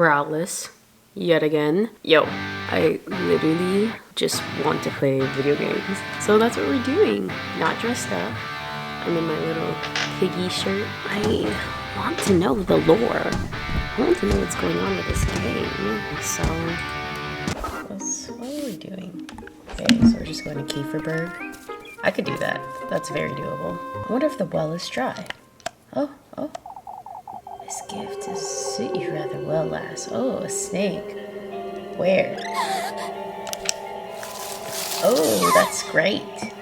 browless yet again. Yo, I literally just want to play video games. So that's what we're doing. Not dressed up. I'm in my little piggy shirt. I want to know the lore. I want to know what's going on with this game. So, what are we doing? Okay, so we're just going to Kieferberg. I could do that. That's very doable. I wonder if the well is dry. Oh. This gift is suit you rather well, lass. Oh, a snake. Where? Oh, that's great.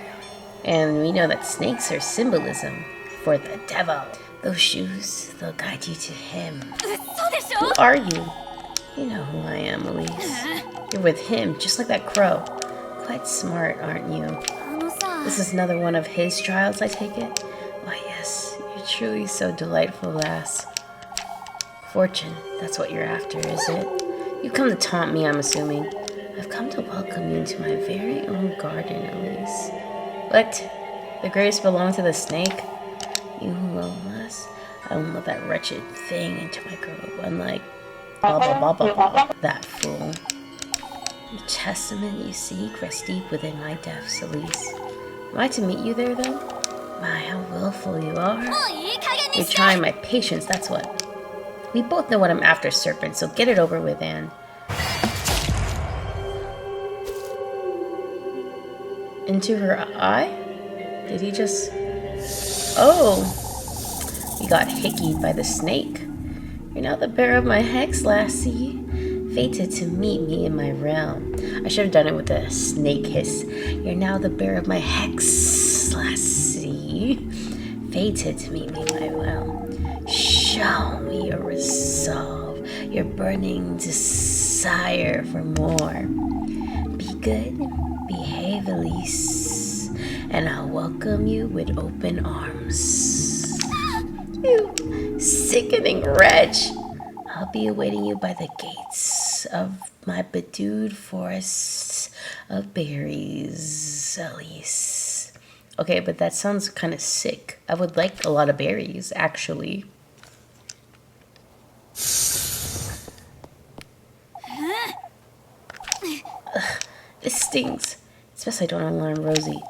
And we know that snakes are symbolism for the devil. Those shoes, they'll guide you to him. Who are you? You know who I am, Elise. You're with him, just like that crow. Quite smart, aren't you? This is another one of his trials, I take it? Why, yes, you're truly so delightful, lass. Fortune, that's what you're after, is it? You've come to taunt me, I'm assuming. I've come to welcome you into my very own garden, Elise. What? The grapes belong to the snake? You will, lass. I won't let that wretched thing into my grove, unlike that fool. The testament you seek rests deep within my depths, Elise. Am I to meet you there, then? My, how willful you are. You're trying my patience, that's what. We both know what I'm after, Serpent, so get it over with, Anne. Into her eye? Did he just... Oh! We got hickeyed by the snake. You're now the bearer of my hex, lassie. Fated to meet me in my realm. I should have done it with a snake hiss. You're now the bearer of my hex, lassie. Fated to meet me in my realm. Show me your resolve, your burning desire for more. Be good, behave, Elise, and I'll welcome you with open arms. You sickening wretch! I'll be awaiting you by the gates of my bedewed forests of berries, Elise. Okay, but that sounds kind of sick. I would like a lot of berries, actually. This stings. Especially I don't alarm Rosie.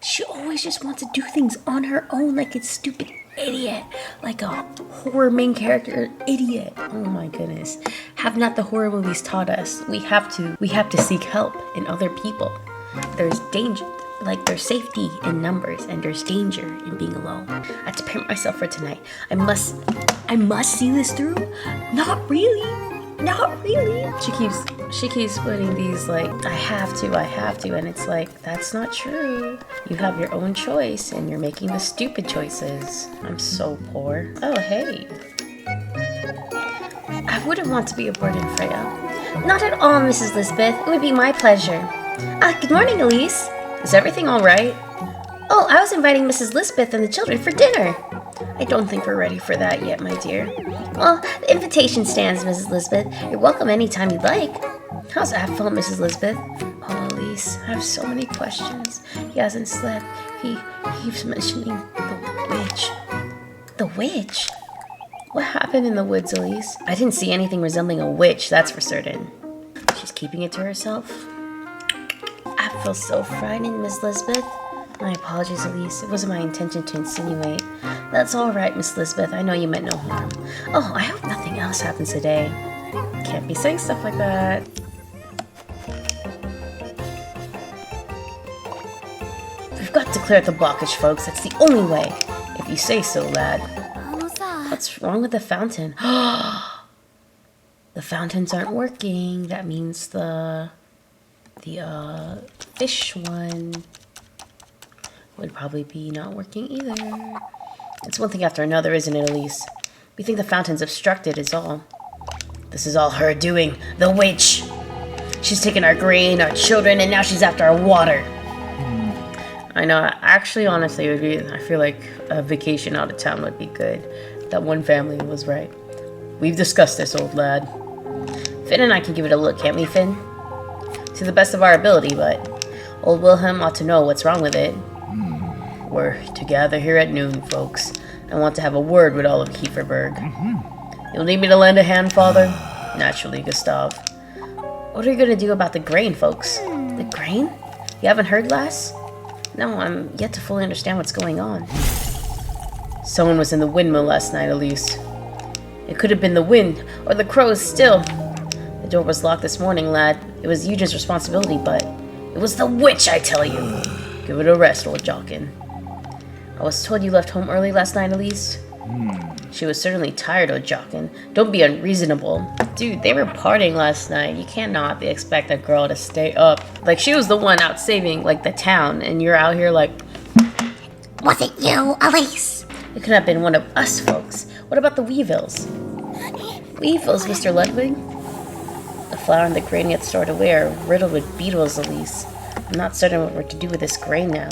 She always just wants to do things on her own like a stupid idiot. Like a horror main character idiot. Oh my goodness. Have not the horror movies taught us? We have to seek help in other people. There's danger. Like, there's safety in numbers, and there's danger in being alone. I have to prepare myself for tonight. I must see this through? Not really. She keeps putting these, like, I have to, and it's like, that's not true. You have your own choice, and you're making the stupid choices. I'm so poor. Oh, hey. I wouldn't want to be a burden, Freya. Not at all, Mrs. Lisbeth. It would be my pleasure. Good morning, Elise. Is everything all right? Oh, I was inviting Mrs. Lisbeth and the children for dinner. I don't think we're ready for that yet, my dear. Well, the invitation stands, Mrs. Lisbeth. You're welcome anytime you'd like. How's Apfel, Mrs. Lisbeth? Oh, Elise, I have so many questions. He hasn't slept. He keeps mentioning the witch. The witch? What happened in the woods, Elise? I didn't see anything resembling a witch, that's for certain. She's keeping it to herself. I feel so frightened, Miss Lisbeth. My apologies, Elise. It wasn't my intention to insinuate. That's all right, Miss Lisbeth. I know you meant no harm. Oh, I hope nothing else happens today. Can't be saying stuff like that. We've got to clear out the blockage, folks. That's the only way. If you say so, lad. What's wrong with the fountain? The fountains aren't working. That means the fish one would probably be not working either. It's one thing after another, isn't it, Elise? We think the fountain's obstructed is all. This is all her doing. The witch! She's taken our grain, our children, and now she's after our water. I know, actually, honestly, I feel like a vacation out of town would be good. That one family was right. We've discussed this, old lad. Finn and I can give it a look, can't we, Finn? To the best of our ability, but old Wilhelm ought to know what's wrong with it. We're to gather here at noon, folks. I want to have a word with all of Kieferberg. You'll need me to lend a hand, Father? Naturally, Gustav. What are you gonna do about the grain, folks? The grain? You haven't heard, lass? No, I'm yet to fully understand what's going on. Someone was in the windmill last night, Elise. It could have been the wind, or the crows still. The door was locked this morning, lad. It was Eugen's responsibility, but it was the witch, I tell you. Give it a rest, old Jockin. I was told you left home early last night, Elise. She was certainly tired, old Jockin. Don't be unreasonable. Dude, they were partying last night. You cannot expect a girl to stay up. Like, she was the one out saving, like, the town, and you're out here like... Was it you, Elise? It could have been one of us folks. What about the Weevilles? Weevils, Mr. Ludwig? The flour and the grain yet stored away are riddled with beetles, Elise. I'm not certain what we're to do with this grain now.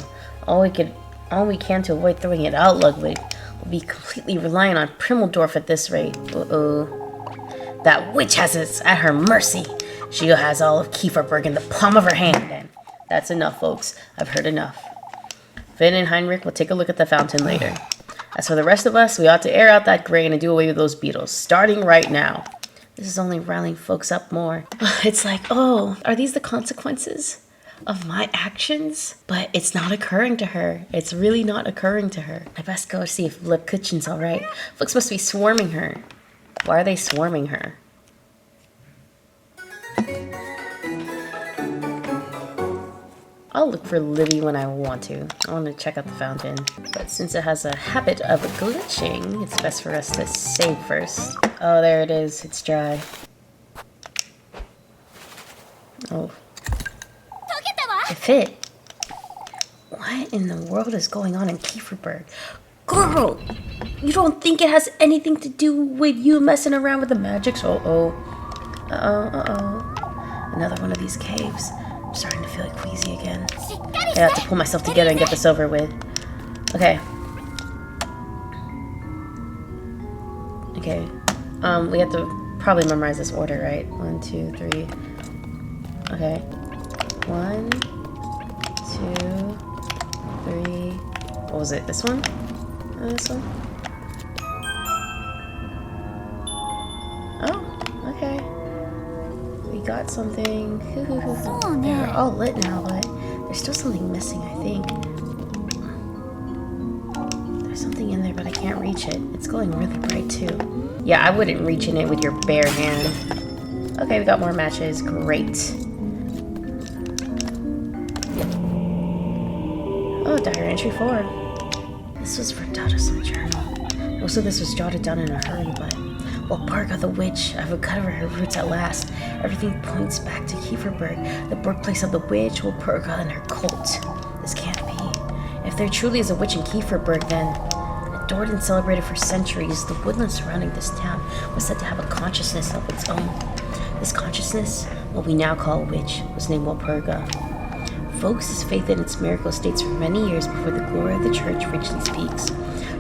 All we can to avoid throwing it out, Ludwig, will be completely reliant on Primmeldorf at this rate. Uh-oh. That witch has us at her mercy. She has all of Kieferberg in the palm of her hand, then. That's enough, folks. I've heard enough. Finn and Heinrich will take a look at the fountain later. As for the rest of us, we ought to air out that grain and do away with those beetles, starting right now. This is only riling folks up more. It's like, oh, are these the consequences of my actions? But it's not occurring to her. It's really not occurring to her. I best go see if Lip Kitchen's alright. Folks must be swarming her. Why are they swarming her? I'll look for Libby when I want to. I want to check out the fountain. But since it has a habit of glitching, it's best for us to save first. Oh, there it is. It's dry. Oh. It fit. What in the world is going on in Kieferberg? Girl! You don't think it has anything to do with you messing around with the magics? Uh-oh. Another one of these caves. I'm starting to feel like queasy again. I have to pull myself together and get this over with. Okay. Okay. We have to probably memorize this order, right? 1, 2, 3. Okay. 1, 2, 3. What was it? This one? This one? Oh, okay. We got something. They're all lit now, but there's still something missing, I think. There's something in there, but I can't reach it. It's glowing really bright, too. Yeah, I wouldn't reach in it with your bare hand. Okay, we got more matches. Great. Oh, diary entry 4. This was ripped out of some journal. Most of this was jotted down in a hurry, but... Well, Parga the witch, I've uncovered her roots at last. Everything points back to Kieferberg, the birthplace of the witch, Will Parga and her cult. This can't be. If there truly is a witch in Kieferberg, then... Adored and celebrated for centuries, the woodland surrounding this town was said to have a consciousness of its own. This consciousness, what we now call a witch, was named Walpurga. Folks' faith in its miracles dates from many years before the glory of the church reached these peaks.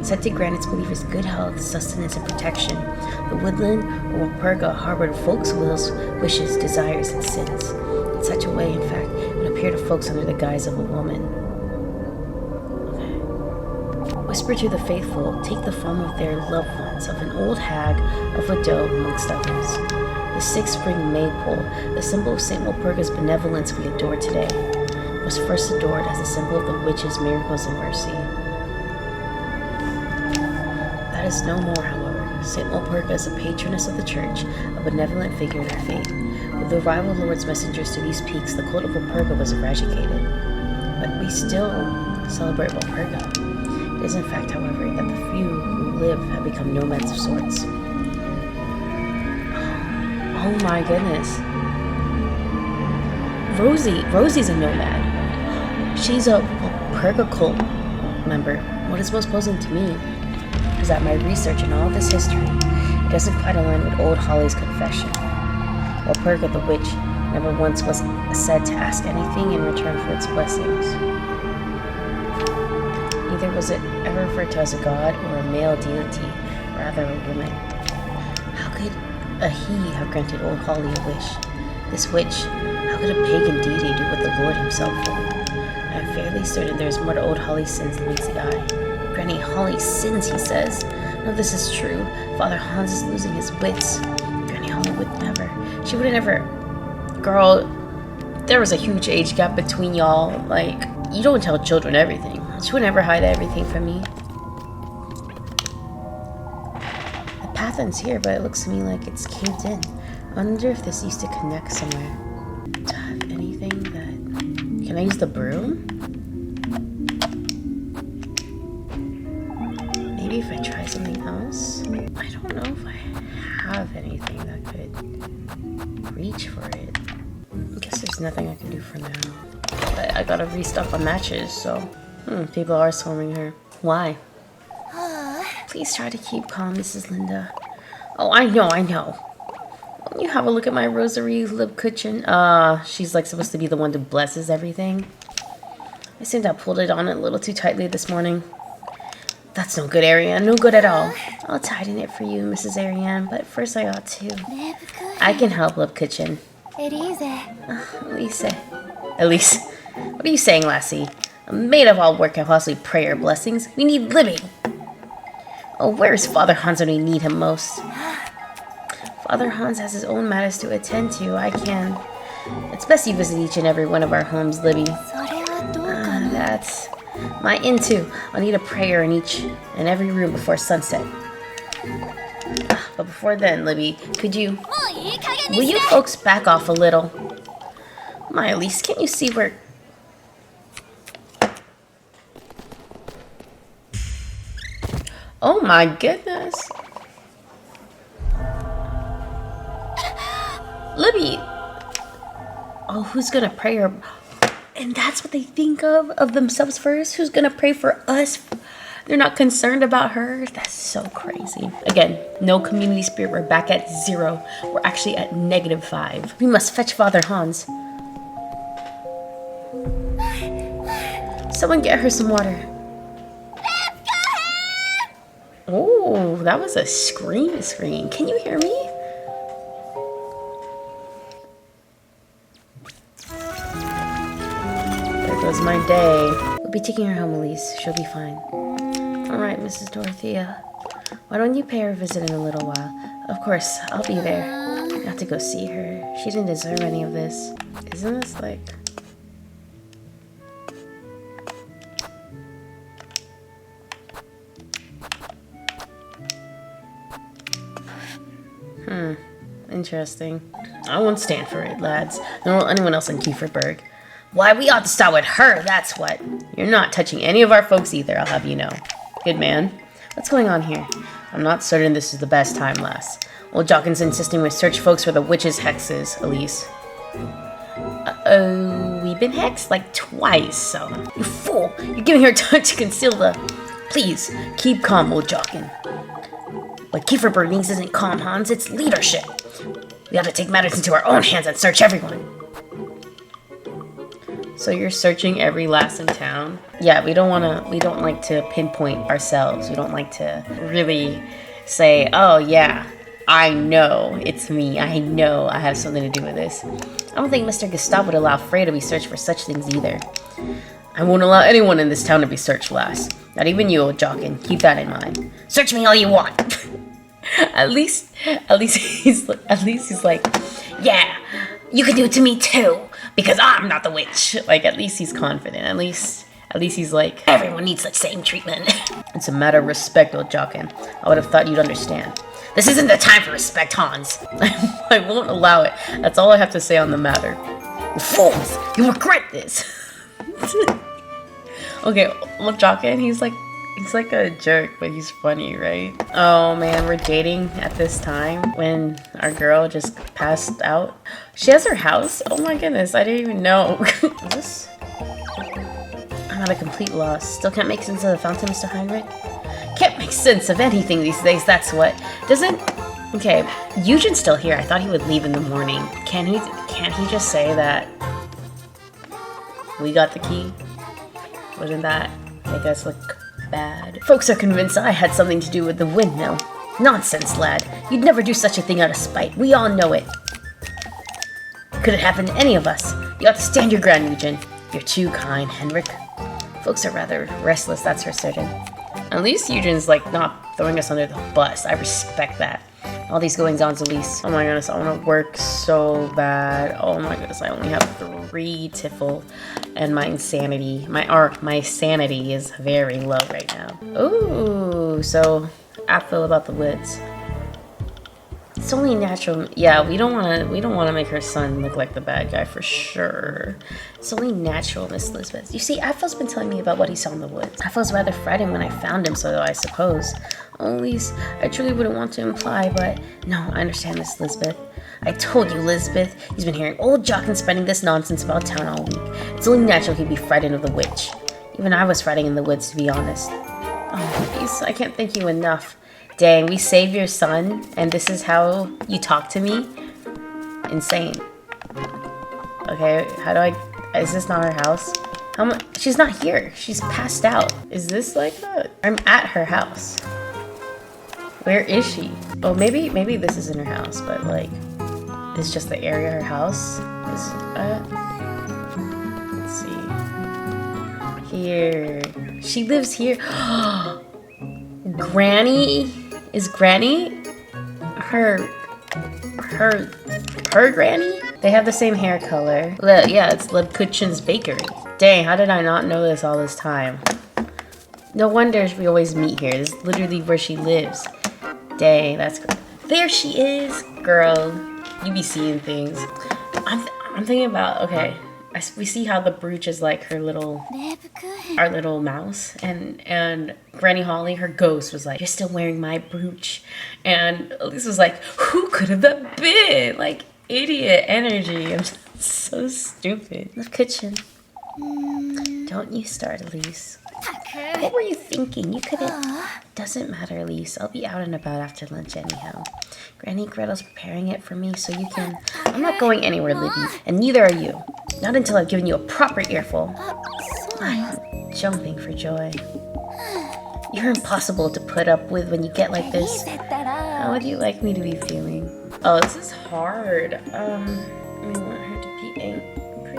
Said to grant its believers good health, sustenance, and protection, the woodland, or Walpurga, harbored folks' wills, wishes, desires, and sins. In such a way, in fact, it would appear to folks under the guise of a woman. Okay. Whisper to the faithful, take the form of their loved ones, of an old hag, of a doe, amongst others. The six-spring maypole, the symbol of St. Walpurga's benevolence we adore today, was first adored as a symbol of the witch's miracles and mercy. That is no more, however. St. Walpurga is a patroness of the church, a benevolent figure in our faith. With the arrival of the Lord's messengers to these peaks, the cult of Walpurga was eradicated. But we still celebrate Walpurga. It is in fact, however, that the few who live have become nomads of sorts. Oh my goodness. Rosie's a nomad. She's a Walpurga cult member. What is most puzzling to me is that my research in all this history, it doesn't quite align with old Holly's confession. Walpurga the witch never once was said to ask anything in return for its blessings. Neither was it ever referred to as a god or a male deity, rather a woman. How could a he have granted old Holly a wish? This witch, how could a pagan deity do what the Lord himself would? I am fairly certain there is more to old Holly's sins than meets the eye. Granny Holly's sins, he says. No, this is true. Father Hans is losing his wits. Granny No, would never. She wouldn't ever. Girl, there was a huge age gap between y'all. Like, you don't tell children everything. She would never hide everything from me. The path ends here, but it looks to me like it's caved in. I wonder if this used to connect somewhere. Do I have anything that... Can I use the broom? Maybe if I try something else? I don't know if I have anything that could reach for it. I guess there's nothing I can do for now. But I gotta restock on matches, so... people are swarming her. Why? Please try to keep calm, Mrs. Linda. Oh, I know. You have a look at my rosary lip cushion. She's like supposed to be the one who blesses everything. I seem to have pulled it on a little too tightly this morning. That's no good, Ariane. No good at all. I'll tighten it for you, Mrs. Ariane, but first I ought to. I can help, lip cushion. Elise. Elise. What are you saying, lassie? I'm made of all work and possibly prayer blessings. We need living. Oh, where's Father Hans when we need him most? Father Hans has his own matters to attend to. I can. It's best you visit each and every one of our homes, Libby. That's my into. I'll need a prayer in each and every room before sunset. But before then, Libby, will you folks back off a little? My Elise, can't you see where... Oh my goodness. Libby. Oh, who's gonna pray her? And that's what they think of themselves first? Who's gonna pray for us? They're not concerned about her? That's so crazy. Again, no community spirit. We're back at 0. We're actually at -5. We must fetch Father Hans. Someone get her some water. Oh, that was a scream. Can you hear me? There goes my day. We'll be taking her home, Elise. She'll be fine. All right, Mrs. Dorothea. Why don't you pay her a visit in a little while? Of course, I'll be there. I have to go see her. She didn't deserve any of this. Isn't this like... Interesting. I won't stand for it, lads. Nor will anyone else in Kieferberg. Why, we ought to start with her, that's what. You're not touching any of our folks either, I'll have you know. Good man. What's going on here? I'm not certain this is the best time, lass. Old Jockin's insisting we search folks for the witches' hexes, Elise. Uh-oh, we've been hexed like twice, so... You fool! You're giving her time to conceal the... Please, keep calm, old Jockin. What Kieferberg needs isn't calm, Hans, it's leadership. We ought to take matters into our own hands and search everyone. So you're searching every lass in town? Yeah, we don't like to pinpoint ourselves. We don't like to really say, oh yeah, I know it's me. I know I have something to do with this. I don't think Mr. Gustave would allow Frey to be searched for such things either. I won't allow anyone in this town to be searched, lass. Not even you, old Jockin. Keep that in mind. Search me all you want. At least he's like, yeah, you can do it to me too, because I'm not the witch. Like, at least he's confident. At least he's like, everyone needs the same treatment. It's a matter of respect, old Jockin. I would have thought you'd understand. This isn't the time for respect, Hans. I won't allow it. That's all I have to say on the matter. Fools, you regret this. Okay, old Jockin, he's like a jerk, but he's funny, right? Oh man, we're dating at this time when our girl just passed out. She has her house? Oh my goodness, I didn't even know. This? I'm at a complete loss. Still can't make sense of the fountain, Mr. Heinrich? Can't make sense of anything these days, that's what. Doesn't... Okay, Eugen's still here. I thought he would leave in the morning. Can't he just say that we got the key? Wouldn't that make us look bad? Folks are convinced I had something to do with the windmill. Nonsense, lad. You'd never do such a thing out of spite. We all know it. Could it happen to any of us? You ought to stand your ground, Eugen. You're too kind, Henrik. Folks are rather restless, that's for certain. At least Eugen's like not throwing us under the bus. I respect that. All these goings-ons, Elise. Oh my goodness, I want to work so bad. Oh my goodness, I only have 3 tiffle, and my insanity, my sanity is very low right now. Ooh, so I feel about the wits. It's only natural. Yeah, we don't want to make her son look like the bad guy for sure. It's only natural, Miss Elizabeth. You see, Apfel's been telling me about what he saw in the woods. Apfel's rather frightened when I found him, so I suppose. Oh, Elise, I truly wouldn't want to imply, but no, I understand, Miss Elizabeth. I told you, Elizabeth. He's been hearing old Jock and spreading this nonsense about town all week. It's only natural he'd be frightened of the witch. Even I was frightened in the woods, to be honest. Oh, Elise, I can't thank you enough. Dang, we saved your son, and this is how you talk to me? Insane. Okay, how do I... Is this not her house? How much? She's not here. She's passed out. Is this like that? I'm at her house. Where is she? Oh, maybe this isn't her house, but like... It's just the area her house is at. Let's see. Here. She lives here. Granny? Is Granny her Granny? They have the same hair color. Yeah, it's Leb Kutchin's bakery. Dang, how did I not know this all this time? No wonder we always meet here. This is literally where she lives. Dang, that's good. There she is, girl. You be seeing things. I'm thinking about, okay, we see how the brooch is like her little, our little mouse, and Granny Holly, her ghost, was like, you're still wearing my brooch, and Elise was like, who could have that been? Like, idiot energy. I'm so stupid. The kitchen. Don't you start, Elise. What were you thinking? You couldn't. Doesn't matter, Elise. I'll be out and about after lunch anyhow. Granny Gretel's preparing it for me, so you can... I'm not going anywhere, Libby, and neither are you. Not until I've given you a proper earful. I'm jumping for joy. You're impossible to put up with when you get like this. How would you like me to be feeling? Oh, this is hard. I want her to be angry,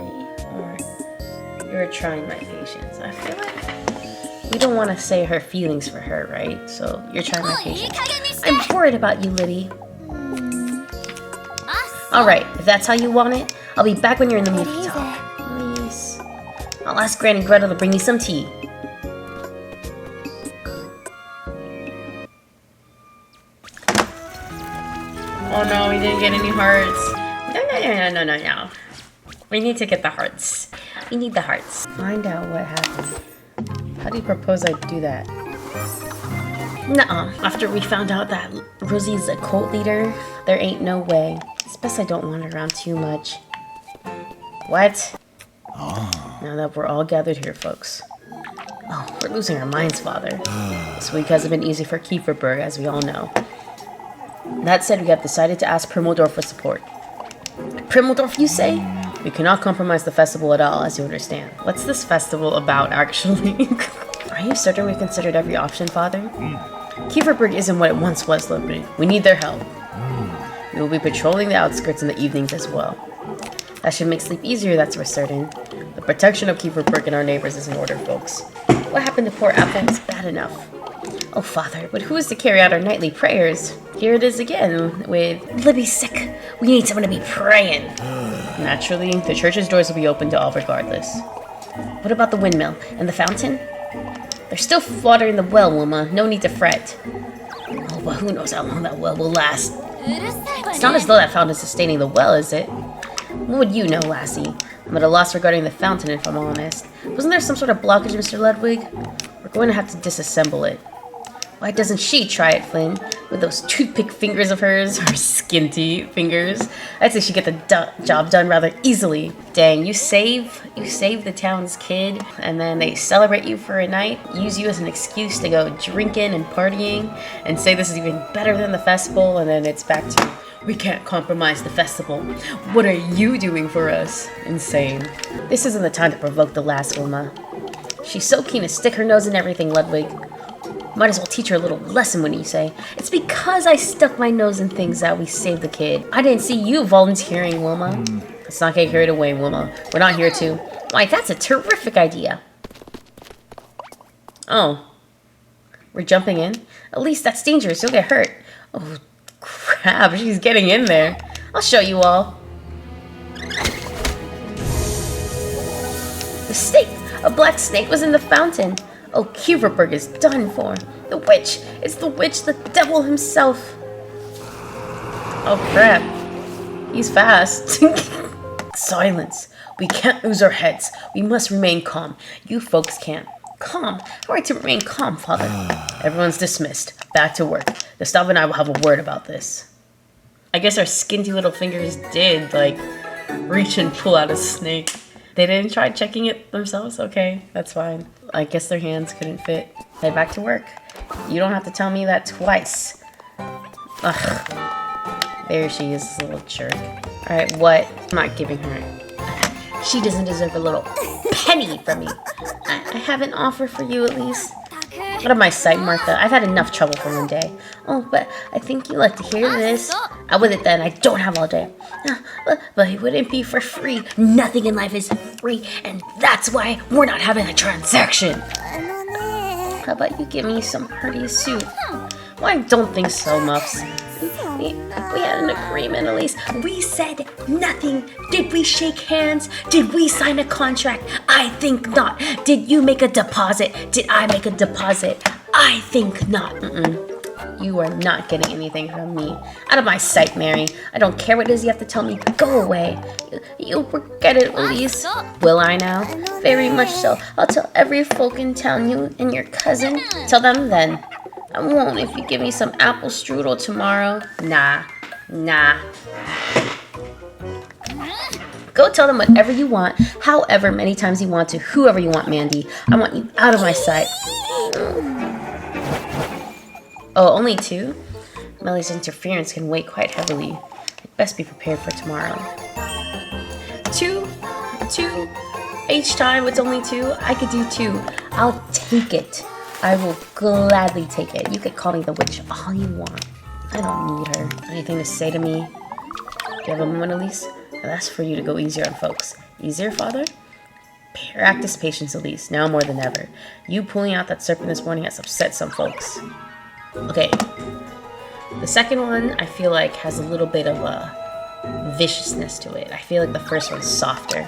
or you're trying my patience. I feel like we don't want to say her feelings for her, right? So you're trying my patience. I'm worried about you, Liddy. Alright, if that's how you want it, I'll be back when you're in the mood to talk. Please. I'll ask Granny Gretel to bring me some tea. Oh no, we didn't get any hearts. No. We need to get the hearts. We need the hearts. Find out what happened. How do you propose I do that? Nuh-uh. After we found out that Rosie's a cult leader, there ain't no way. It's best I don't wander around too much. What? Now that we're all gathered here, folks. Oh, we're losing our minds, Father. This week hasn't been easy for Kieferberg, as we all know. That said, we have decided to ask Primmeldorf for support. Primmeldorf, you say? We cannot compromise the festival at all, as you understand. What's this festival about, actually? Are you certain we've considered every option, Father? Kieferberg isn't what it once was, Ludwig. We need their help. We will be patrolling the outskirts in the evenings as well. That should make sleep easier, that's for certain. The protection of Kieferberg and our neighbors is in order, folks. What happened to poor Apple was bad enough. Oh, Father, but who is to carry out our nightly prayers? Here it is again, with Libby's sick. We need someone to be praying. Naturally, the church's doors will be open to all regardless. What about the windmill and the fountain? There's still water in the well, Wilma. No need to fret. Oh, but who knows how long that well will last. It's not as though that fountain is sustaining the well, is it? What would you know, lassie? I'm at a loss regarding the fountain, if I'm honest. Wasn't there some sort of blockage, Mr. Ludwig? We're going to have to disassemble it. Why doesn't she try it, Flynn? With those toothpick fingers of hers, her skinty fingers. I'd say she'd get the job done rather easily. Dang, you save the town's kid, and then they celebrate you for a night, use you as an excuse to go drinking and partying, and say this is even better than the festival, and then it's back to, we can't compromise the festival. What are you doing for us? Insane. This isn't the time to provoke the lass, Wilma. She's so keen to stick her nose in everything, Ludwig. Might as well teach her a little lesson, when you say. It's because I stuck my nose in things that we saved the kid. I didn't see you volunteering, Wilma. Let's not get carried away, Wilma. We're not here to... Why, that's a terrific idea. Oh. We're jumping in? At least that's dangerous. You'll get hurt. Oh, crap. crap, she's getting in there. I'll show you all. The snake! A black snake was in the fountain. Oh, Kieverberg is done for. The witch! It's the witch, the devil himself. Oh crap. He's fast. Silence. We can't lose our heads. We must remain calm. You folks can't. Calm? How are we to remain calm, Father? Everyone's dismissed. Back to work. Gustav and I will have a word about this. I guess our skinty little fingers did, like, reach and pull out a snake. They didn't try checking it themselves? Okay, that's fine. I guess their hands couldn't fit. Head back to work. You don't have to tell me that twice. Ugh. There she is, this little jerk. Alright, what? I'm not giving her. She doesn't deserve a little penny from me. I have an offer for you, at least. Out of my sight, Martha. I've had enough trouble for one day. Oh, but I think you'd like to hear this. Out with it then. I don't have all day. But it wouldn't be for free. Nothing in life is free, and that's why we're not having a transaction. How about you give me some hearty soup? Well, I don't think so, Muffs. We had an agreement, at least. We said nothing. Did we shake hands? Did we sign a contract? I think not. Did you make a deposit? Did I make a deposit? I think not. You are not getting anything from me. Out of my sight, Mary. I don't care what it is you have to tell me. Go away. You'll forget it, Elise. Will I now? Very much so. I'll tell every folk in town, you and your cousin. Tell them then. I won't if you give me some apple strudel tomorrow. Nah. Go tell them whatever you want, however many times you want to, whoever you want, Mandy. I want you out of my sight. Oh, only 2? Melly's interference can weigh quite heavily. I'd best be prepared for tomorrow. 2? Each time it's only 2? I could do 2. I'll take it. I will gladly take it. You could call me the witch all you want. I don't need her. Anything to say to me? Do you have a moment, Elise? I'll ask for you to go easier on folks. Easier, Father? Practice patience, Elise, now more than ever. You pulling out that serpent this morning has upset some folks. Okay. The second one, I feel like, has a little bit of a viciousness to it. I feel like the first one's softer.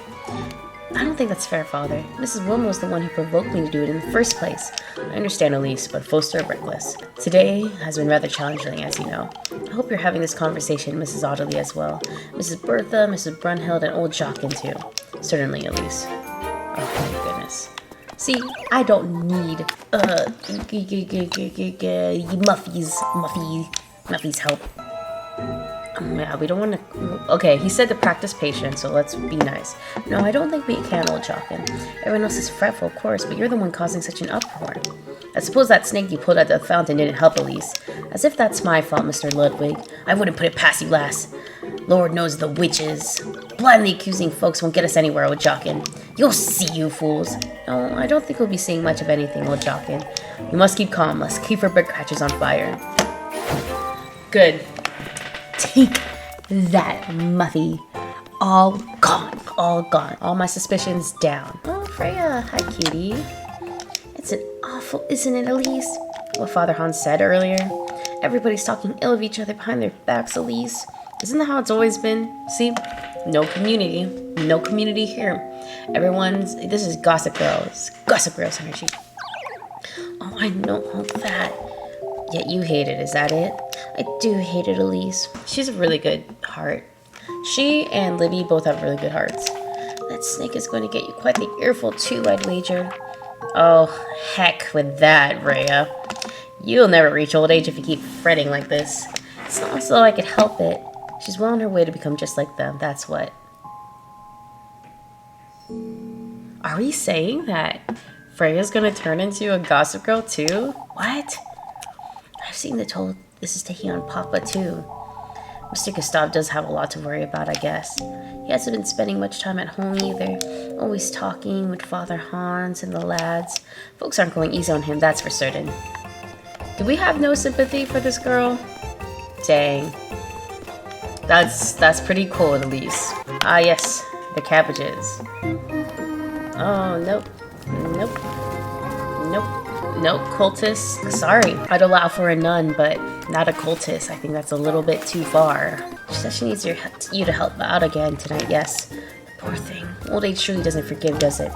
I don't think that's fair, Father. Mrs. Wilma was the one who provoked me to do it in the first place. I understand, Elise, but folks are reckless. Today has been rather challenging, as you know. I hope you're having this conversation, Mrs. Audley, as well. Mrs. Bertha, Mrs. Brunhild, and old Jockin, too. Certainly, Elise. Oh, thank goodness. See, I don't need, Muffy's help. Yeah, we don't want to... Okay, he said to practice patience, so let's be nice. No, I don't think we can, old Jockin. Everyone else is fretful, of course, but you're the one causing such an uproar. I suppose that snake you pulled out of the fountain didn't help, Elise. As if that's my fault, Mr. Ludwig. I wouldn't put it past you, lass. Lord knows the witches. Blindly accusing folks won't get us anywhere, old Jockin. You'll see, you fools. No, I don't think we'll be seeing much of anything, old Jockin. You must keep calm, lest Kieferberg catches on fire. Good. Take that, Muffy. All gone. All gone. All my suspicions down. Oh, Freya. Hi, cutie. It's an awful, isn't it, Elise? What Father Hans said earlier. Everybody's talking ill of each other behind their backs, Elise. Isn't that how it's always been? See? No community. No community here. Everyone's... This is Gossip Girls. Gossip Girls energy. Oh, I know all that. Yet you hate it, is that it? I do hate it, Elise. She's a really good heart. She and Libby both have really good hearts. That snake is going to get you quite the earful too, I'd wager. Oh, heck with that, Rhea. You'll never reach old age if you keep fretting like this. It's not as though I could help it. She's well on her way to become just like them, that's what. Are we saying that Freya's gonna turn into a Gossip Girl too? What? I've seen the toll this is taking on Papa too. Mr. Gustav does have a lot to worry about, I guess. He hasn't been spending much time at home either. Always talking with Father Hans and the lads. Folks aren't going easy on him, that's for certain. Do we have no sympathy for this girl? Dang. That's pretty cool, at least. Ah, yes, the cabbages. Oh, nope. Nope. Nope. Nope, cultist. Sorry, I'd allow for a nun, but not a cultist. I think that's a little bit too far. She says she needs you to help out again tonight, yes. Poor thing. Old age truly doesn't forgive, does it?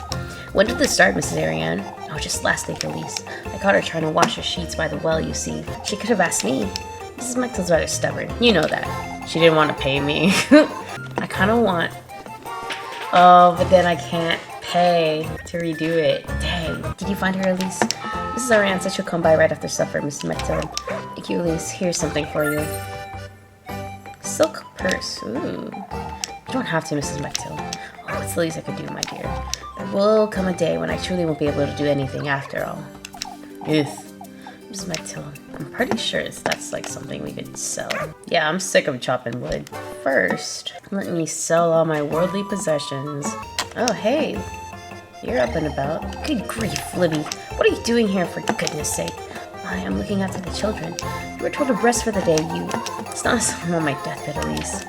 When did this start, Mrs. Ariane? Oh, just last night, Elise. I caught her trying to wash her sheets by the well, you see. She could have asked me. Mrs. Mechtel's rather stubborn. You know that. She didn't want to pay me. I kind of want... Oh, but then I can't pay to redo it. Dang. Did you find her, Elise? Mrs. Ariane said she'll come by right after supper, Mrs. Mechtel. Thank you, Elise. Here's something for you. Silk purse. Ooh. You don't have to, Mrs. Mechtel. Oh, it's the least I could do, my dear. There will come a day when I truly won't be able to do anything after all. Ugh. Mrs. Mechtel, I'm pretty sure that's like something we could sell. Yeah, I'm sick of chopping wood. First, let me sell all my worldly possessions. Oh, hey. You're up and about. Good grief, Libby. What are you doing here, for goodness sake? I am looking after the children. You were told to rest for the day, It's not as if I'm on my deathbed, Elise.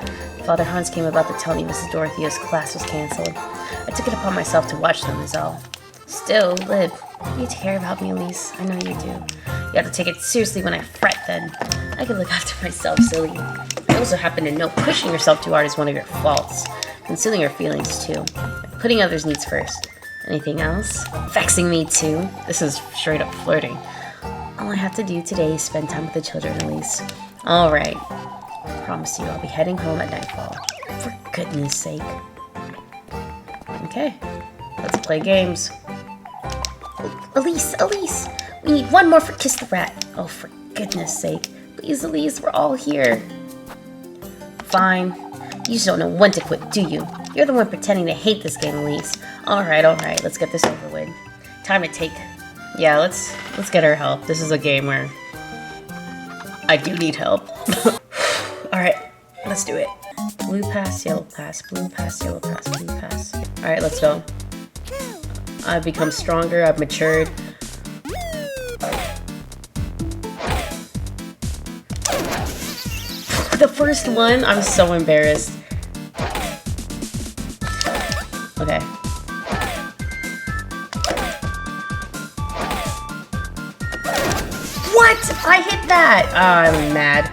Father Hans came about to tell me Mrs. Dorothea's class was cancelled. I took it upon myself to watch them, is all. Still, Lib, you care about me, Elise. I know you do. You have to take it seriously when I fret, then. I can look after myself, silly. I also happen to know pushing yourself too hard is one of your faults. Concealing your feelings, too. Putting others' needs first. Anything else? Vexing me, too. This is straight up flirting. All I have to do today is spend time with the children, Elise. All right. I promise you I'll be heading home at nightfall. For goodness sake. Okay. Let's play games. Elise! We need one more for Kiss the Rat. Oh, for goodness sake. Please, Elise, we're all here. Fine. You just don't know when to quit, do you? You're the one pretending to hate this game, Elise. Alright, let's get this over with. Time to take... Yeah, let's get her help. This is a game where I do need help. Alright, let's do it. Blue pass, yellow pass, blue pass, yellow pass, blue pass. Alright, let's go. I've become stronger, I've matured. The first one, I'm so embarrassed. Okay. What? I hit that! Oh, I'm mad.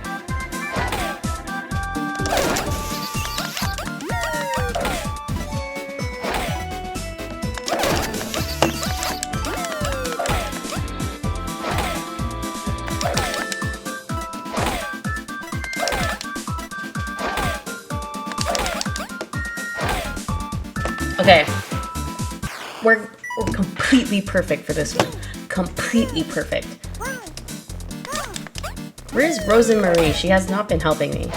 Okay, we're completely perfect for this one. Completely perfect. Where's Rose and Marie? She has not been helping me.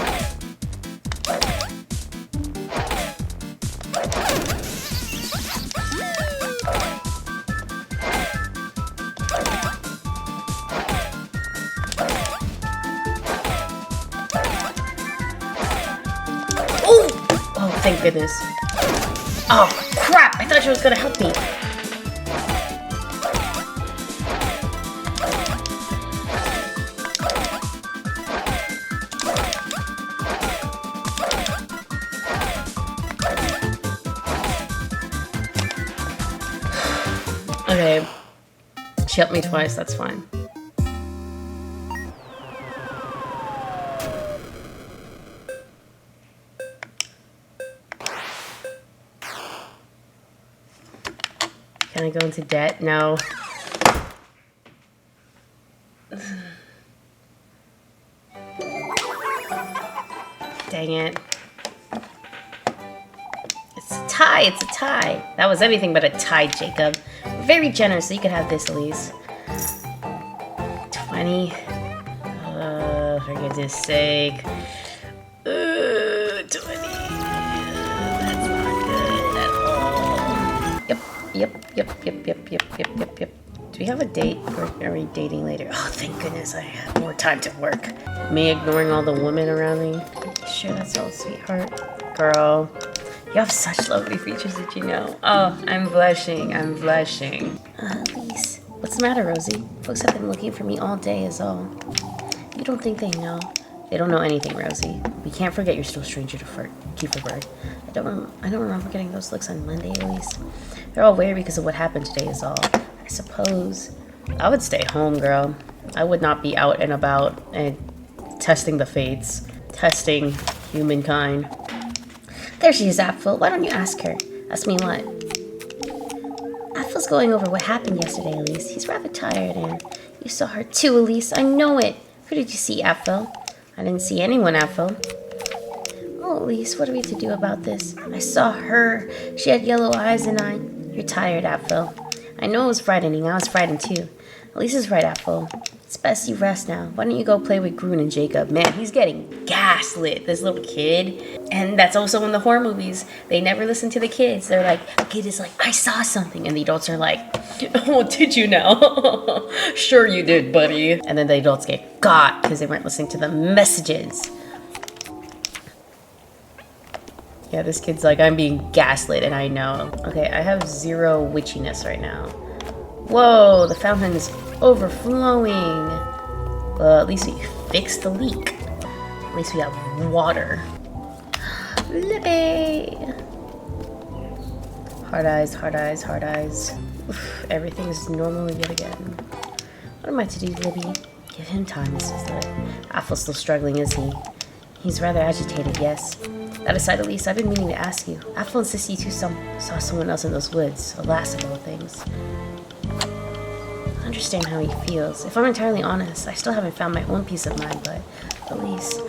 Oh, thank goodness. Oh, crap! I thought she was gonna help me. Okay. She helped me twice, that's fine. Can I go into debt? No. Dang it. It's a tie, it's a tie. That was anything but a tie, Jacob. Very generous, so you could have this, Elise. 20. For goodness sake. 20. That's not good at all. Yep. Do we have a date, or are we dating later? Oh, thank goodness I have more time to work. Me ignoring all the women around me. Sure, that's all, sweetheart. Girl, you have such lovely features, did you know? Oh, I'm blushing. Elise, what's the matter, Rosie? Folks have been looking for me all day is all. You don't think they know? They don't know anything, Rosie. We can't forget you're still a stranger to Kiefer Bird. I don't remember getting those looks on Monday, Elise. They're all weird because of what happened today is all. I suppose I would stay home, girl. I would not be out and about and testing the fates, testing humankind. There she is, Apfel. Why don't you ask her? Ask me what? Apfel's going over what happened yesterday, Elise. He's rather tired, and you saw her too, Elise. I know it. Who did you see, Apfel? I didn't see anyone, Apfel. Oh, Elise, what are we to do about this? I saw her. She had yellow eyes, and You're tired, Apfel. I know it was frightening. I was frightened, too. Elise is right, Apfel. It's best you rest now. Why don't you go play with Groon and Jacob? Man, he's getting gaslit, this little kid. And that's also in the horror movies. They never listen to the kids. They're like, the kid is like, I saw something. And the adults are like, oh, did you now? Sure you did, buddy. And then the adults get got because they weren't listening to the messages. Yeah, this kid's like, I'm being gaslit, and I know. Okay, I have 0 witchiness right now. Whoa, the fountain is overflowing. Well, at least we fixed the leak. At least we have water. Libby! Hard eyes, hard eyes, hard eyes. Oof, everything is normal yet again. What am I to do, Libby? Give him time, Mrs. Lib. Apfel's still struggling, is he? He's rather agitated, yes. That aside, Elise, I've been meaning to ask you. Apfel insists you two saw someone else in those woods, alas of all things. I understand how he feels. If I'm entirely honest, I still haven't found my own peace of mind, but Elise,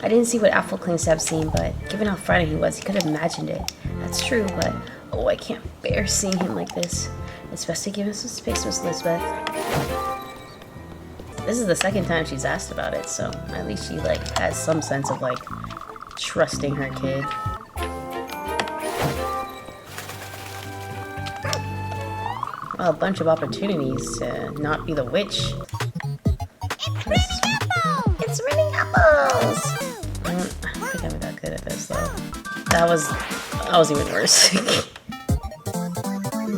I didn't see what Apfel claims to have seen, but given how frightened he was, he could have imagined it. That's true, but oh, I can't bear seeing him like this. It's best to give him some space, Miss Elizabeth. This is the second time she's asked about it, so at least she like has some sense of like trusting her kid. Well, a bunch of opportunities to not be the witch. It's raining apples! I don't think I'm that good at this though. That was even worse.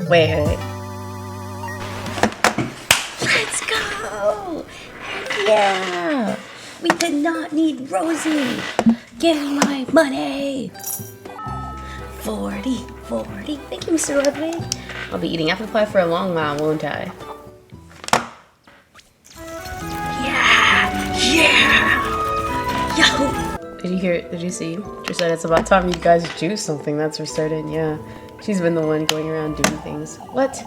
Wait. Let's go! Yeah! We did not need Rosie! Give me my money! 40. Thank you, Mr. Rodway. I'll be eating apple pie for a long while, won't I? Yeah! Yo! Did you see? She said it's about time you guys do something, that's for certain, yeah. She's been the one going around doing things. What?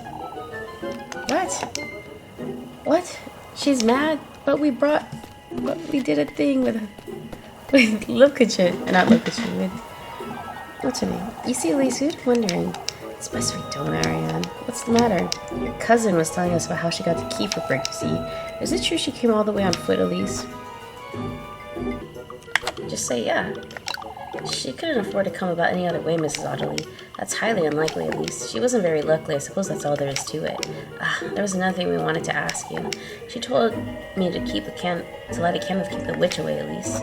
She's mad, but we did a thing with Lupkachin, not Lupkachin, with, what's her name? You see, Elise, who's wondering? It's best we don't, Ariane. What's the matter? Your cousin was telling us about how she got the key for Brick, you see. Is it true she came all the way on foot, Elise? Just say yeah. She couldn't afford to come about any other way, Mrs. Otterly. That's highly unlikely, at least. She wasn't very lucky. I suppose that's all there is to it. There was another thing we wanted to ask you. She told me to light a candle to keep the witch away, at least.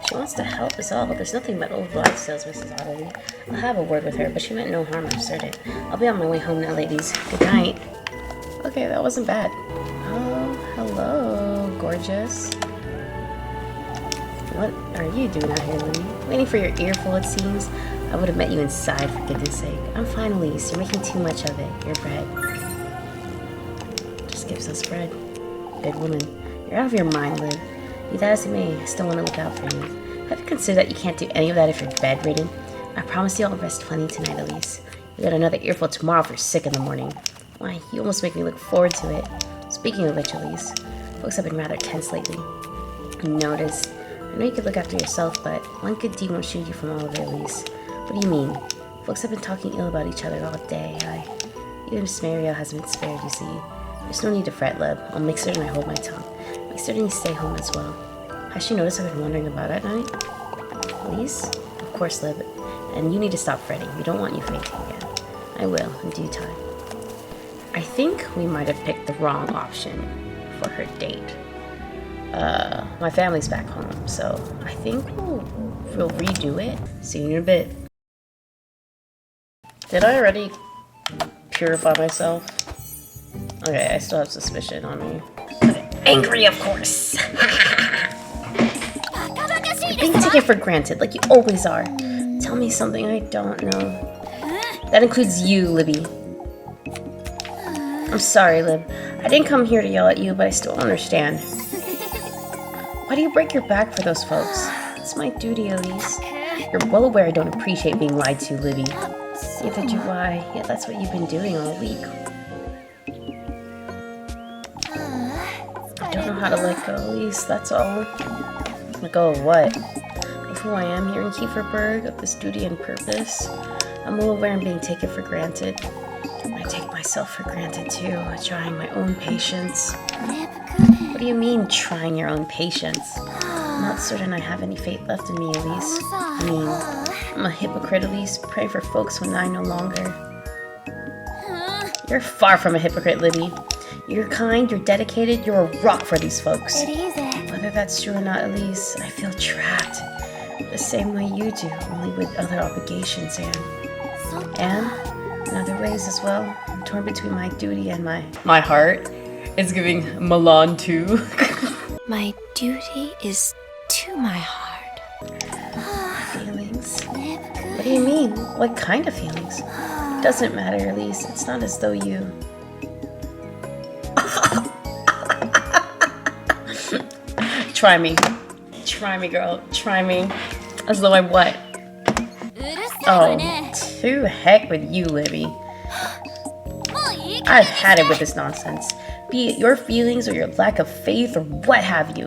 She wants to help us all, but there's nothing but old wives' tales, Mrs. Otterly. I'll have a word with her, but she meant no harm, I'm certain. I'll be on my way home now, ladies. Good night. Okay, that wasn't bad. Oh, hello, gorgeous. What are you doing out here, Lily? Waiting for your earful, it seems. I would have met you inside, for goodness sake. I'm fine, Elise. You're making too much of it. Your bread. Just gives us bread. Good woman. You're out of your mind, Liv. Be that as it may, I still want to look out for you. Have you considered that you can't do any of that if you're bedridden? I promise you I'll rest plenty tonight, Elise. You got another earful tomorrow if you're sick in the morning. Why, you almost make me look forward to it. Speaking of which, Elise, folks have been rather tense lately. I noticed. I know you could look after yourself, but one good deed won't shield you from all of it, Elise. What do you mean? Folks have been talking ill about each other all day. Even Miss Mario hasn't been spared, you see. There's no need to fret, Leb. I'll make certain I hold my tongue. Make certain you stay home as well. Has she noticed I've been wandering about at night? Elise? Of course, Lib. And you need to stop fretting. We don't want you fainting again. I will, in due time. I think we might have picked the wrong option for her date. My family's back home, so I think we'll redo it. See you in a bit. Did I already purify myself? Okay, I still have suspicion on me. Angry, of course! You're being taken for granted, like you always are. Tell me something I don't know. That includes you, Libby. I'm sorry, Lib. I didn't come here to yell at you, but I still don't understand. Why do you break your back for those folks? It's my duty, Elise. You're well aware I don't appreciate being lied to, Libby. Neither do I. Yet that's what you've been doing all week. I don't know how to let go, Elise, that's all. Let go of what? Of who I am here in Kieferberg, of this duty and purpose. I'm well aware I'm being taken for granted. I take myself for granted too, trying my own patience. What do you mean, trying your own patience? I'm not certain I have any faith left in me, Elise. I mean, I'm a hypocrite, Elise, praying for folks when I no longer. You're far from a hypocrite, Libby. You're kind, you're dedicated, you're a rock for these folks. Whether that's true or not, Elise, I feel trapped. The same way you do, only with other obligations and in other ways as well. I'm torn between my duty and my heart. It's giving Milan too. My duty is to my heart. Feelings? What do you mean? What kind of feelings? It doesn't matter, Elise. It's not as though you... Try me. Try me, girl. Try me. As though I what? Oh, to heck with you, Libby. I've had it with this nonsense. Be it your feelings or your lack of faith or what have you.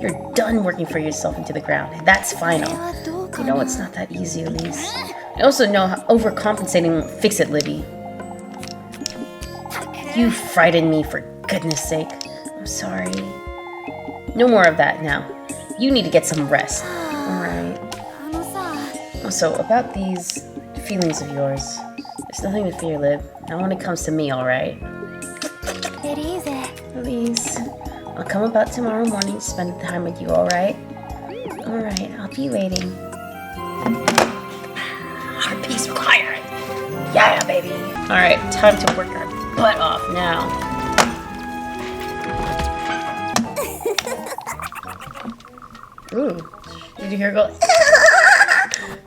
You're done working for yourself into the ground. That's final. You know it's not that easy, Elise. I also know how overcompensating won't fix it, Libby. You frightened me, for goodness sake. I'm sorry. No more of that now. You need to get some rest. Alright. Also, about these feelings of yours, there's nothing to fear, Lib. Not when it comes to me, alright? Elise, I'll come about tomorrow morning to spend time with you, alright? Alright, I'll be waiting. Our peace required. Yeah, baby. Alright, time to work our butt off now. Ooh, did you hear her go?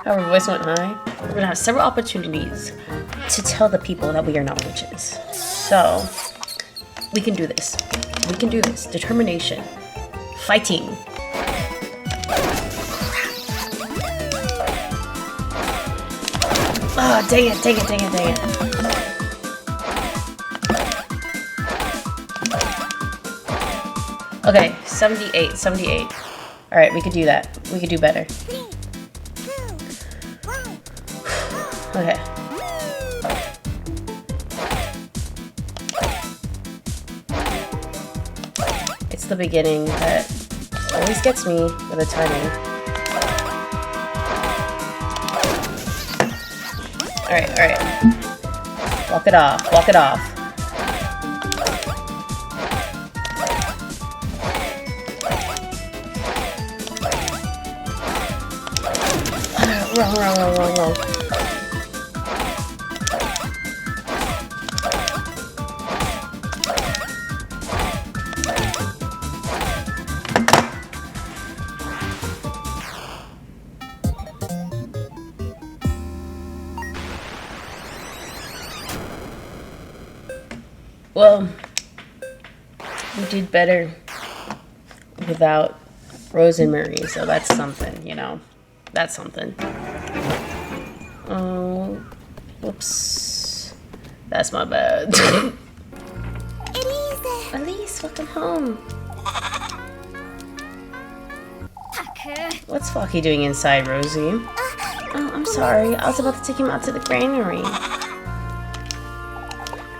How her voice went high. We're gonna have several opportunities to tell the people that we are not witches. So, we can do this. We can do this. Determination. Fighting. Ah, dang it, dang it, dang it, dang it. Okay, 78, 78. Alright, we could do that. We could do better. Okay. It's the beginning that always gets me with the timing. Alright, alright. Walk it off, walk it off. Wrong. Well, we did better without Rose and Marie, so that's something, you know. That's something. Oh, whoops. That's my bad. Elise, welcome home. What's Flocky doing inside, Rosie? Oh, I'm sorry. I was about to take him out to the granary.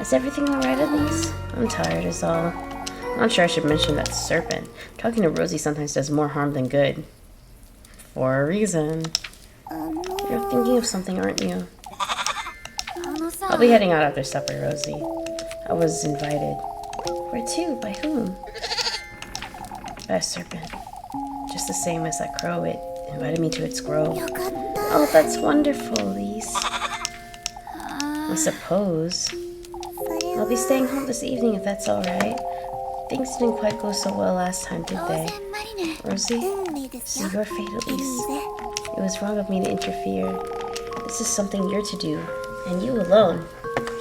Is everything alright, Elise? I'm tired is all. I'm not sure I should mention that serpent. Talking to Rosie sometimes does more harm than good. For a reason. You're thinking of something, aren't you? I'll be heading out after supper, Rosie. I was invited. Where to? By whom? By a serpent. Just the same as that crow. It invited me to its grove. Oh, that's wonderful, Elise. I suppose. I'll be staying home this evening if that's alright. Things didn't quite go so well last time, did they? Rosie? See your fate, Elise. It was wrong of me to interfere. This is something you're to do, and you alone.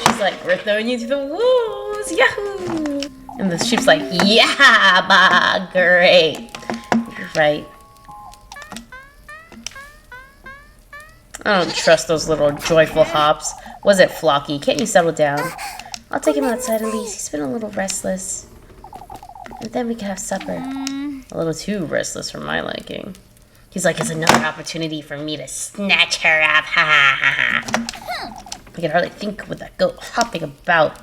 She's like, we're throwing you to the wolves, yahoo! And the sheep's like, yeah, bah, great. You're right. I don't trust those little joyful hops. Was it Flocky? Can't you settle down? I'll take him outside at least. He's been a little restless. And then we can have supper. A little too restless for my liking. He's like, it's another opportunity for me to snatch her up. Ha ha ha ha. I can hardly think with that goat hopping about.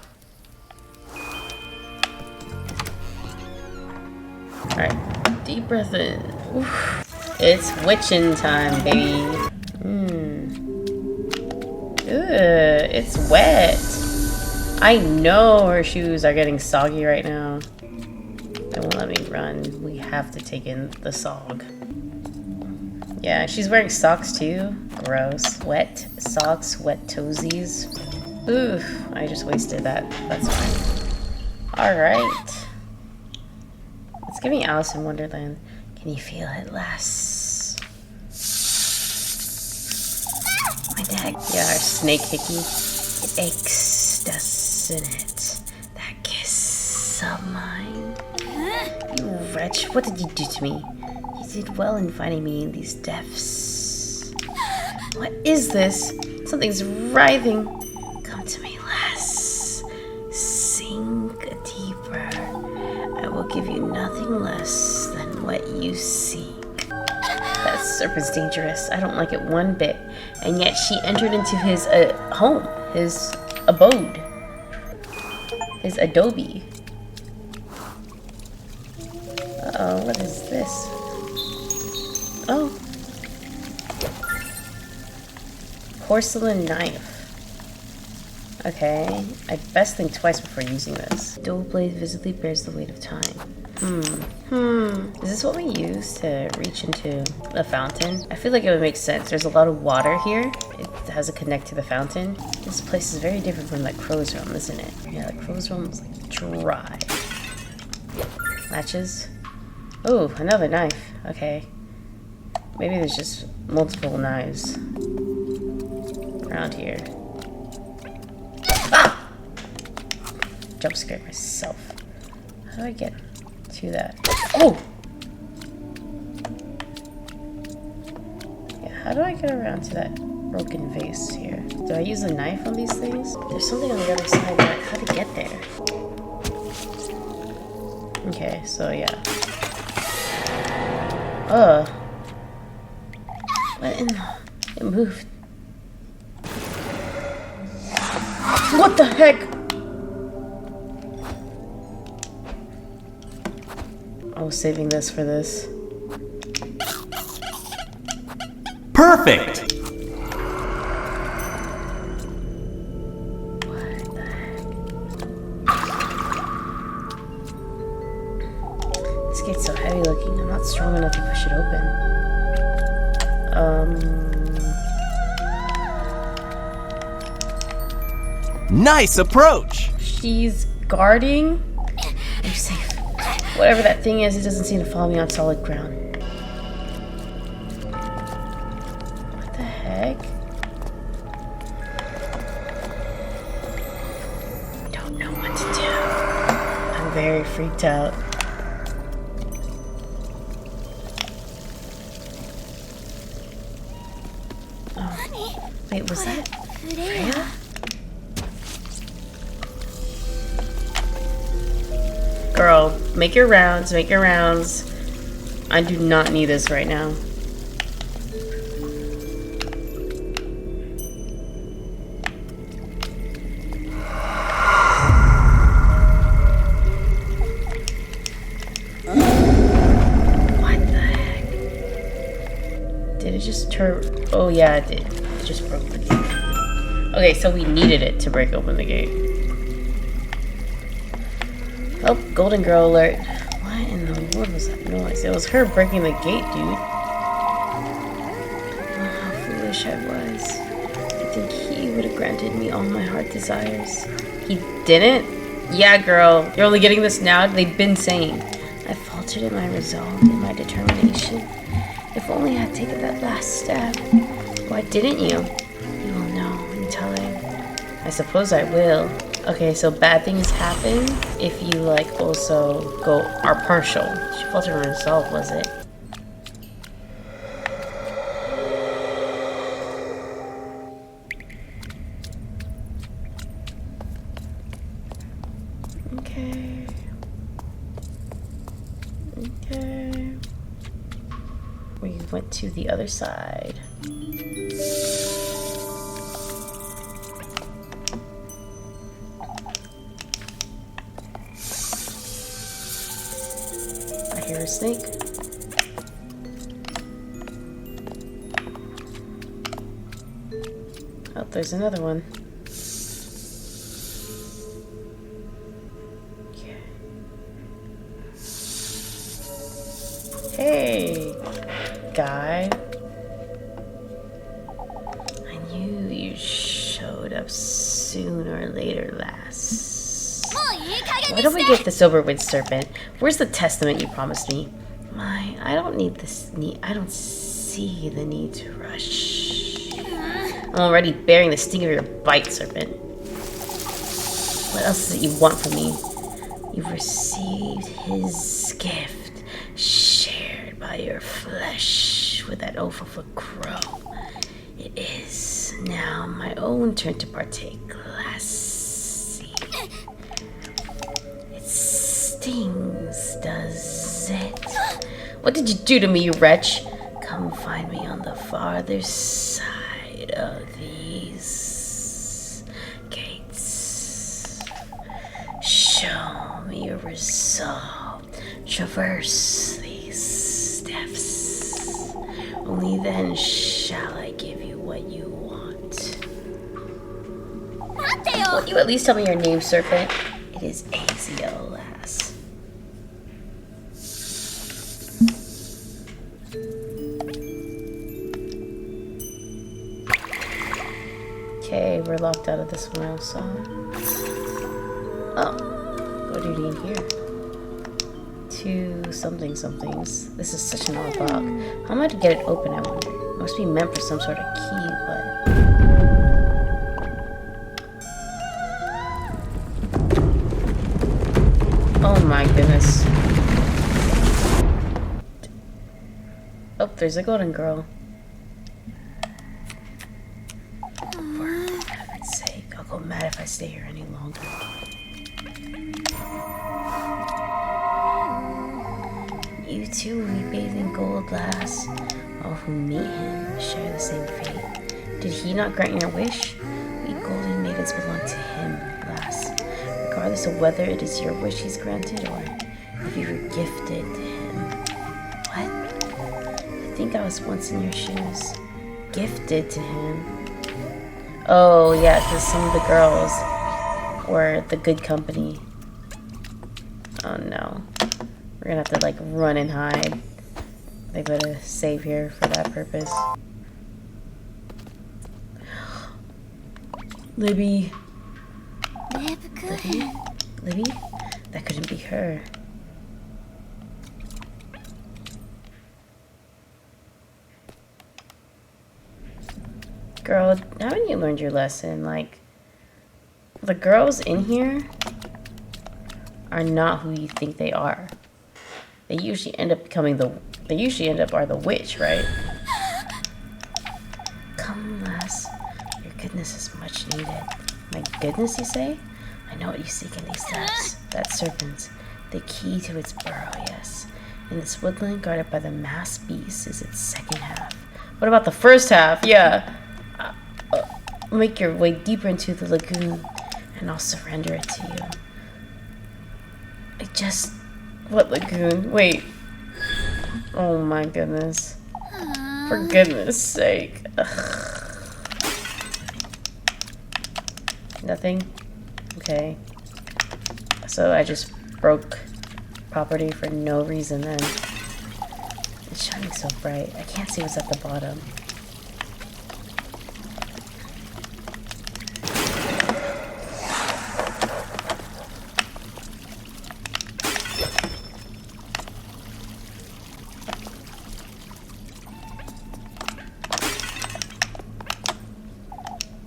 Alright, deep breath in. Oof. It's witching time, baby. It's wet. I know her shoes are getting soggy right now. They won't let me run. We have to take in the sog. Yeah, she's wearing socks too. Gross. Wet socks, wet toesies. Oof, I just wasted that. That's fine. Alright. Let's give me Alice in Wonderland. Can you feel it, lass? My neck. Yeah, our snake hickey. It aches, doesn't it? That kiss of mine. You wretch, what did you do to me? You did well in finding me in these depths. What is this? Something's writhing. Come to me, lass. Sink deeper. I will give you nothing less than what you seek. That serpent's dangerous. I don't like it one bit. And yet she entered into his home, his abode, his adobe. Uh-oh, what is this? Oh. Porcelain knife. Okay, I best think twice before using this. Dual blade visibly bears the weight of time. Is this what we use to reach into the fountain? I feel like it would make sense. There's a lot of water here. It has to connect to the fountain. This place is very different from that crow's room, isn't it? Yeah, the crow's room was like dry. Matches. Oh, another knife. Okay. Maybe there's just multiple knives around here. Ah! Jump scared myself. How do I get to that? Oh! Yeah, how do I get around to that broken vase here? Do I use a knife on these things? There's something on the other side, but how to get there? Okay, so yeah. What in the... It moved. What the heck? I was saving this for this. Perfect! What the heck? This gate's so heavy looking. I'm not strong enough to push it open. Nice approach! She's guarding? I'm safe. Whatever that thing is, it doesn't seem to follow me on solid ground. What the heck? I don't know what to do. I'm very freaked out. Oh. Wait, was that Freya? Girl, make your rounds, make your rounds. I do not need this right now. What the heck? Did it just turn? Oh yeah, it did. It just broke the gate. Okay, so we needed it to break open the gate. Oh, Golden Girl alert. What in the world was that noise? It was her breaking the gate, dude. Oh, how foolish I was. I think he would have granted me all my heart desires. He didn't? Yeah, girl. You're only getting this now? They've been saying. I faltered in my resolve, in my determination. If only I had taken that last step. Why didn't you? You will know in time. I I suppose I will. Okay, so bad things happen if you like also are partial. She felt her herself, was it? Okay. Okay. We went to the other side. I hear a snake. Oh, there's another one. Okay. Hey, guy. I knew you showed up sooner or later, lass. Why don't we get this over with, Serpent? Where's the testament you promised me? I don't need this I don't see the need to rush. I'm already bearing the sting of your bite, Serpent. What else is it you want from me? You've received his gift, shared by your flesh with that oaf of a crow. It is now my own turn to partake. Lassie. It stings, does it? What did you do to me, you wretch? Come find me on the farther side of these gates. Show me your resolve. Traverse these steps. Only then shall I give you what you want. Will you at least tell me your name, Serpent? It is Azio, lass. Okay, we're locked out of this one also. Oh, what do you need here? 2 somethings. This is such an odd lock. How am I to get it open, I wonder? It must be meant for some sort of key, but... Oh my goodness. Oh, there's a golden girl. For heaven's sake, I'll go mad if I stay here any longer. You too will be bathed in gold, lass. All who meet him share the same fate. Did he not grant your wish? We golden maidens belong to him, lass. Regardless of whether it is your wish he's granted or if you were gifted to him. What? I think I was once in your shoes. Gifted to him. Oh yeah, because some of the girls were the good company. Oh no. We're gonna have to like run and hide. They gotta save here for that purpose. Libby. Libby? That couldn't be her. Girl, haven't you learned your lesson? Like, the girls in here are not who you think they are. They usually end up becoming are the witch, right? Come, lass. Your goodness is much needed. My goodness, you say? I know what you seek in these steps. That serpent. The key to its burrow, yes. In this woodland guarded by the masked beast is its second half. What about the first half? Yeah. Make your way deeper into the lagoon, and I'll surrender it to you. What lagoon? Wait. Oh my goodness. For goodness sake. Ugh. Nothing? Okay. So I just broke property for no reason then. It's shining so bright. I can't see what's at the bottom.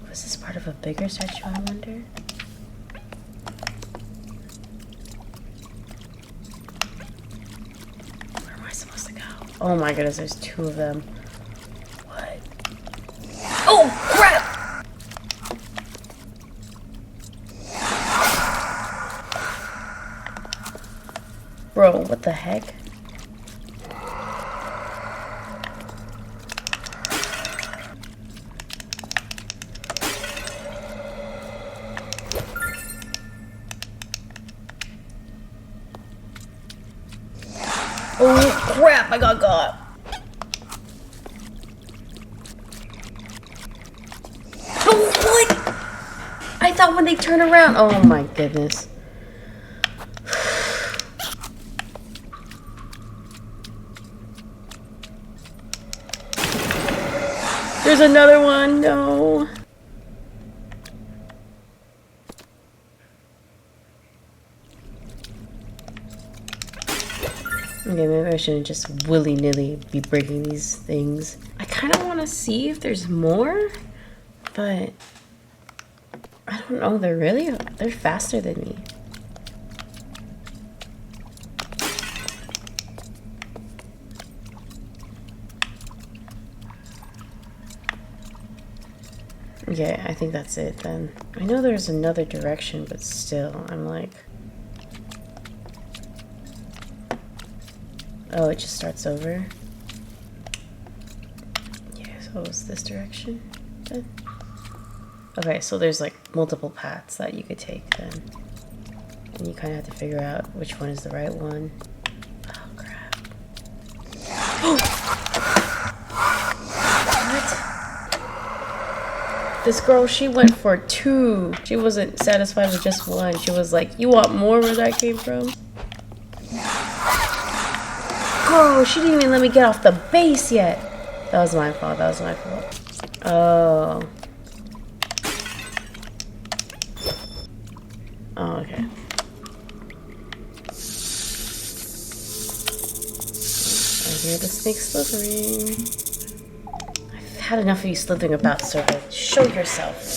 Was this part of a bigger statue, I wonder? Where am I supposed to go? Oh my goodness, there's two of them. What? Oh, crap! Bro, what the heck? Oh crap, I got got. Oh, what? I thought when they turn around. Oh my goodness. There's another one. No. Okay, maybe I shouldn't just willy-nilly be breaking these things. I kind of want to see if there's more, but I don't know. They're faster than me. Okay, I think that's it then. I know there's another direction, but still, I'm like... Oh, it just starts over? Yeah, so it's this direction then? Okay, so there's like multiple paths that you could take then. And you kind of have to figure out which one is the right one. Oh, crap. What? This girl, she went for 2. She wasn't satisfied with just 1. She was like, you want more where that came from? Oh, she didn't even let me get off the base yet. That was my fault. That was my fault. Oh. Oh, okay. I hear the snake slithering. I've had enough of you slithering about, serpent. Show yourself.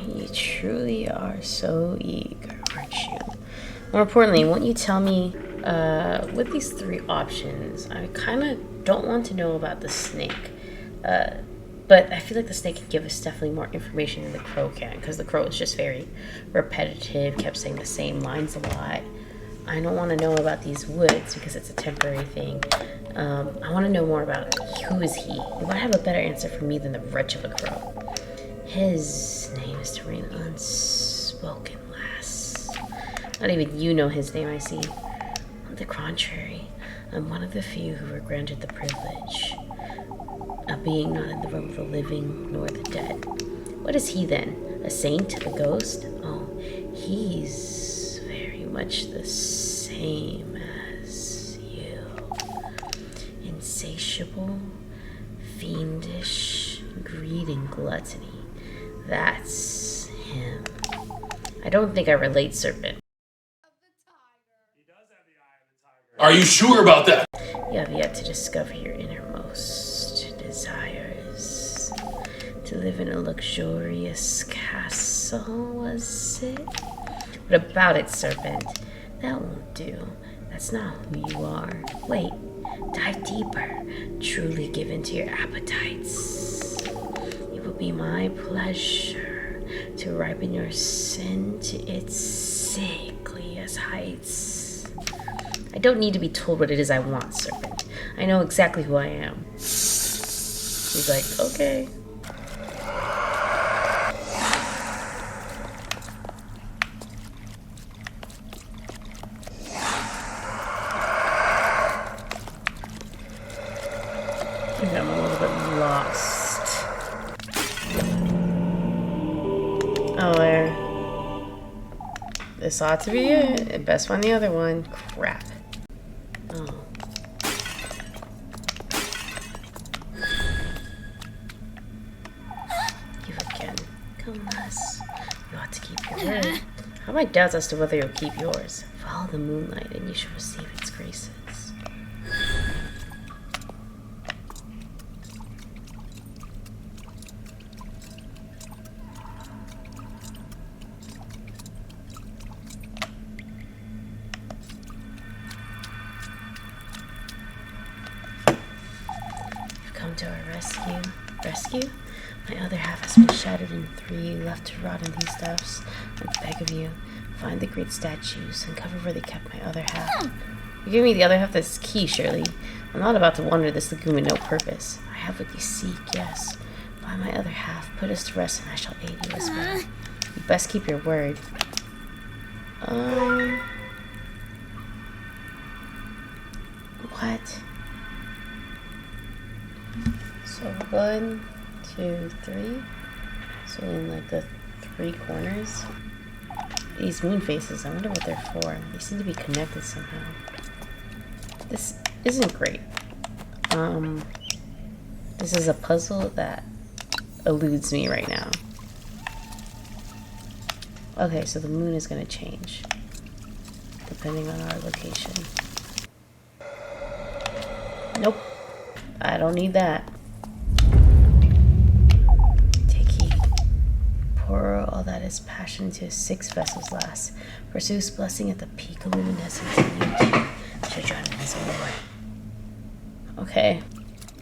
You truly are so eager, aren't you? More importantly, won't you tell me, with these 3 options, I kind of don't want to know about the snake. But I feel like the snake can give us definitely more information than the crow can, because the crow is just very repetitive, kept saying the same lines a lot. I don't want to know about these woods because it's a temporary thing. I want to know more about who is he. You might have a better answer for me than the wretch of a crow. His name is to remain unspoken, lass. Not even you know his name, I see. On the contrary, I'm one of the few who were granted the privilege of being not in the realm of the living nor the dead. What is he then? A saint? A ghost? Oh, he's very much the same as you. Insatiable, fiendish, greed and gluttony. That's him. I don't think I relate, serpent. Are you sure about that? You have yet to discover your innermost desires. To live in a luxurious castle, was it? What about it, serpent? That won't do. That's not who you are. Wait, dive deeper. Truly give in to your appetites. It will be my pleasure to ripen your sin to its sickliest heights. I don't need to be told what it is I want, serpent. I know exactly who I am. He's like, okay. I think I'm a little bit lost. Oh, there. This ought to be it. Best find the other one. Crap. Oh. You again. Come, lass. You ought to keep your word. How have I doubts as to whether you'll keep yours? Follow the moonlight and you shall receive its graces. rescue? My other half has been shattered in 3, left to rot in these depths. I beg of you, find the great statues and cover where they kept my other half. You give me the other half that's key, surely. I'm not about to wander this lagoon with no purpose. I have what you seek, yes. Find my other half, put us to rest, and I shall aid you as well. You best keep your word. What? So 1, 2, 3. So in like the 3 corners. These moon faces, I wonder what they're for. They seem to be connected somehow. This isn't great. This is a puzzle that eludes me right now. Okay, so the moon is gonna change depending on our location. Nope, I don't need that. Take heed. Pour all that is passion into 6 vessels last. For Zeus' blessing at the peak of luminescence, and you too shall join him as a Lord. Okay.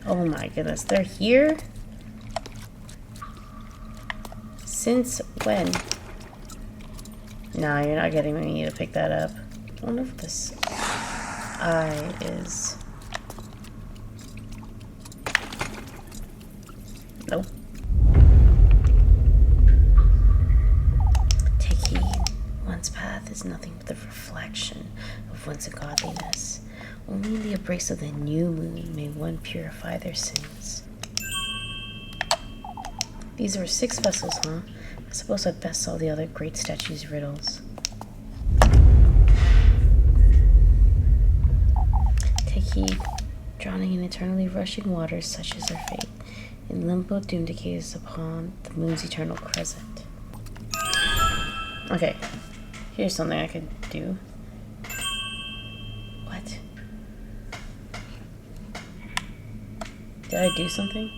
Oh my goodness, they're here? Since when? Nah, you're not getting me to pick that up. I wonder if this eye is... Nope. Take heed. One's path is nothing but the reflection of one's ungodliness. Only in the embrace of the new moon may one purify their sins. These were 6 vessels, huh? I suppose I'd best solve the other great statue's riddles. Take heed. Drowning in eternally rushing waters, such is our fate. In limbo, doomed to gaze upon the moon's eternal crescent. Okay, here's something I could do. What? Did I do something?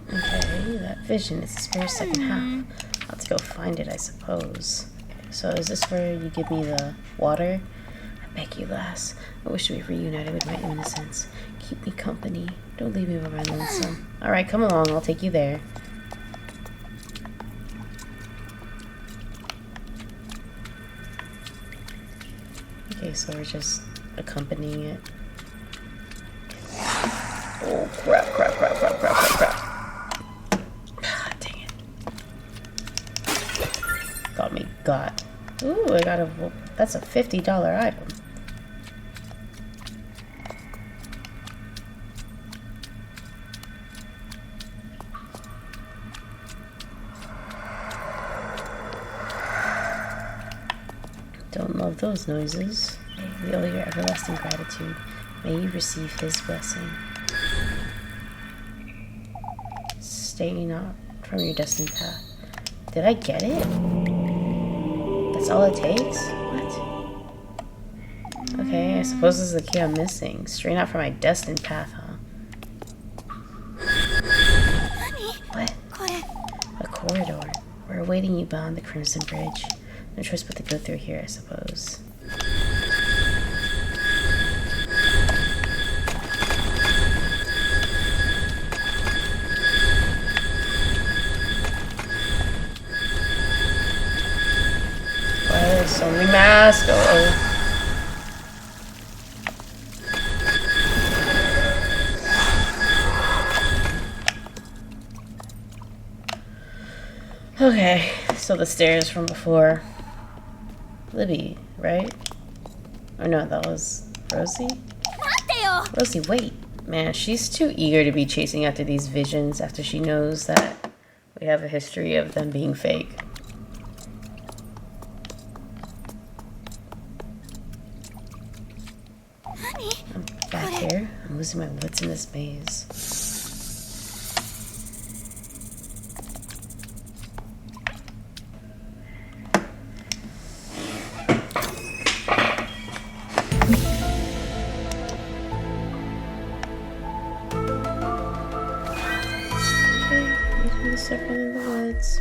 Okay, that vision is a spare second half. I'll have to go find it, I suppose. Okay, so is this where you give me the water? I beg you, lass. I wish to be reunited with my innocence. Keep me company. Don't leave me by my lonesome. Alright, come along. I'll take you there. Okay, so we're just accompanying it. Oh, crap. Dang it. Got me got. Ooh, I got a... That's a $50 item. Don't love those noises. We owe your everlasting gratitude. May you receive his blessing. Stay not from your destined path. Did I get it? That's all it takes? What? Okay, I suppose this is the key I'm missing. Stray not from my destined path, huh? What? A corridor. We're awaiting you beyond the Crimson Bridge. No choice but to go through here, I suppose. There's so many masks. Oh. Okay, so the stairs from before. Libby, right? Or no, that was Rosie? Rosie, wait. Man, she's too eager to be chasing after these visions after she knows that we have a history of them being fake. I'm back here. I'm losing my wits in this maze. Circle in the woods.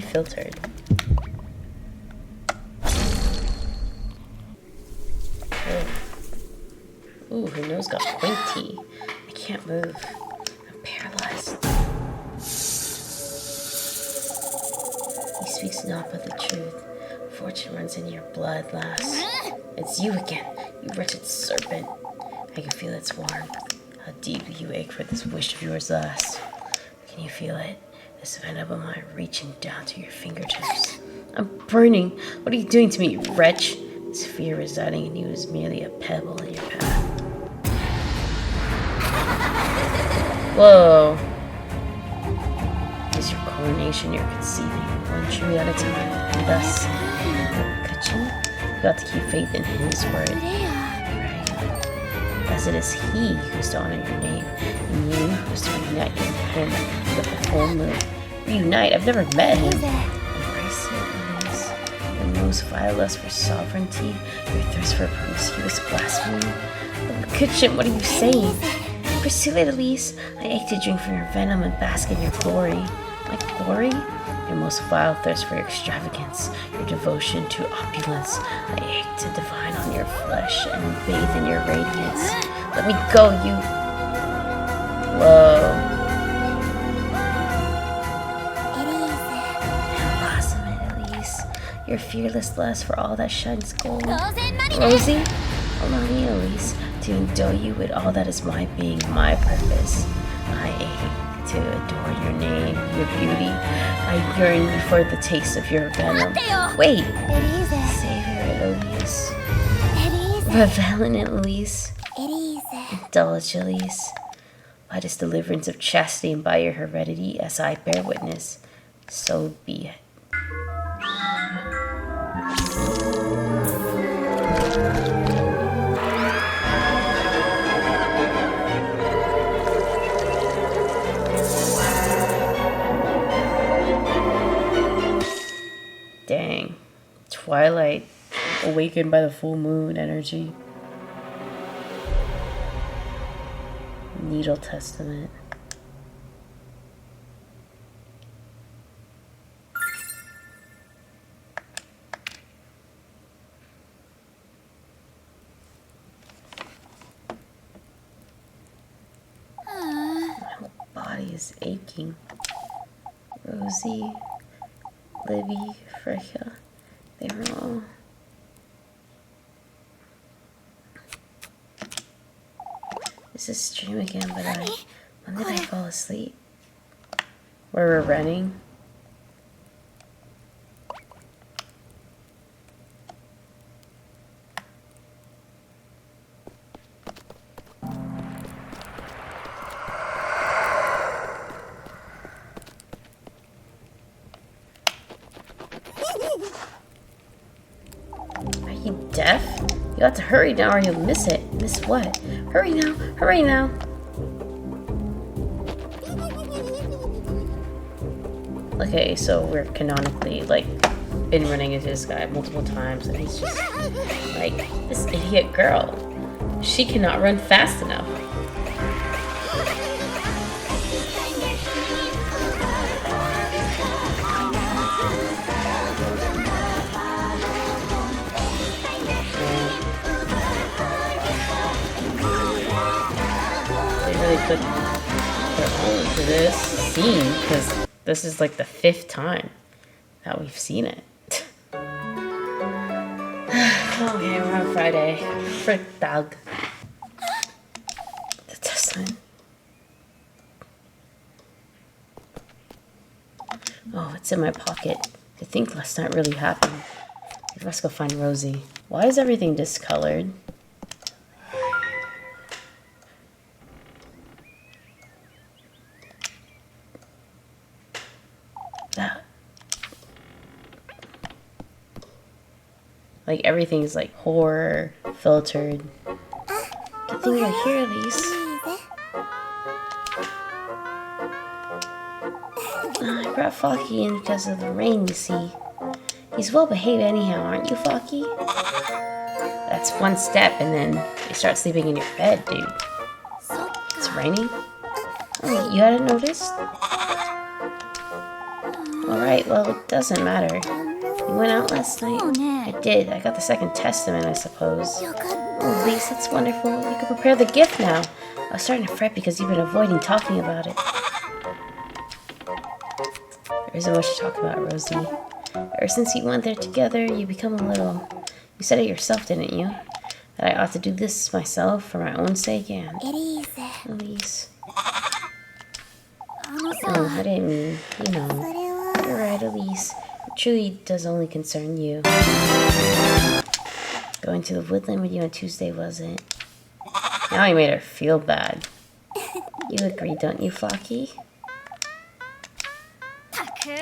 very filtered. Oh. Ooh, her nose got pointy. I can't move. I'm paralyzed. He speaks naught but the truth. Fortune runs in your blood, lass. It's you again, you wretched serpent. I can feel its warmth. How deeply you ache for this wish of yours, lass. Can you feel it? This venom of mine reaching down to your fingertips. I'm burning. What are you doing to me, you wretch? This fear residing in you is merely a pebble in your path. Whoa. Is your coronation you're conceiving, one tree at a time, and thus, Kachin, you got to keep faith in his word. Right? As it is he who's to honor your name, and you who's to reunite in him with the full moon. Reunite? I've never met him. Embrace it, Elise. Your most vile lust for sovereignty, your thirst for promiscuous blasphemy. Oh, Kachin, what are you saying? Pursue it, Elise. I ache to drink from your venom and bask in your glory. My glory? Your most vile thirst for your extravagance, your devotion to opulence. I ache to divine on your flesh and bathe in your radiance. Let me go, you... Whoa. And blossom it, Elise. Your fearless lust for all that shines gold. Rosie? Allow me, Elise, to endow you with all that is my being, my purpose. I ache to adore your name, your beauty. I yearn for the taste of your venom. Wait! Savor it, Elise. Revel in it, Elise. Indulge, Elise. By this deliverance of chastity and by your heredity, as I bear witness, so be it. Dang. Twilight, awakened by the full moon energy. Needle Testament. My whole body is aching. Rosie, Libby, Freya, they were all... This is stream again, but when did I fall asleep? Where we're running? Are you deaf? You have to hurry now or you'll miss it. Miss what? Hurry now! Hurry now! Okay, so we're canonically, like, been running into this guy multiple times, and he's just, like, this idiot girl. She cannot run fast enough. Put into this scene because this is like the 5th time that we've seen it. Okay, we're on Friday. Frick dog. The testament. Oh, it's in my pocket. I think last night really happened. Let's go find Rosie. Why is everything discolored? That, like, everything's like horror filtered. Good thing you're here, Elise. I brought Falky in because of the rain, you see. He's well behaved anyhow, aren't you, Falky? That's one step and then you start sleeping in your bed, dude. It's raining? Oh, you hadn't noticed? Alright, well, it doesn't matter. You went out last night? I did. I got the second testament, I suppose. Oh, Lise, that's wonderful. You can prepare the gift now. I was starting to fret because you've been avoiding talking about it. There isn't much to talk about, Rosie. Ever since you went there together, you become a little... You said it yourself, didn't you? That I ought to do this myself for my own sake, and... Elise. Oh, I didn't mean, you know. You're right, Elise. It truly does only concern you. Going to the woodland with you on Tuesday, was it? Now he made her feel bad. You agree, don't you, Flocky?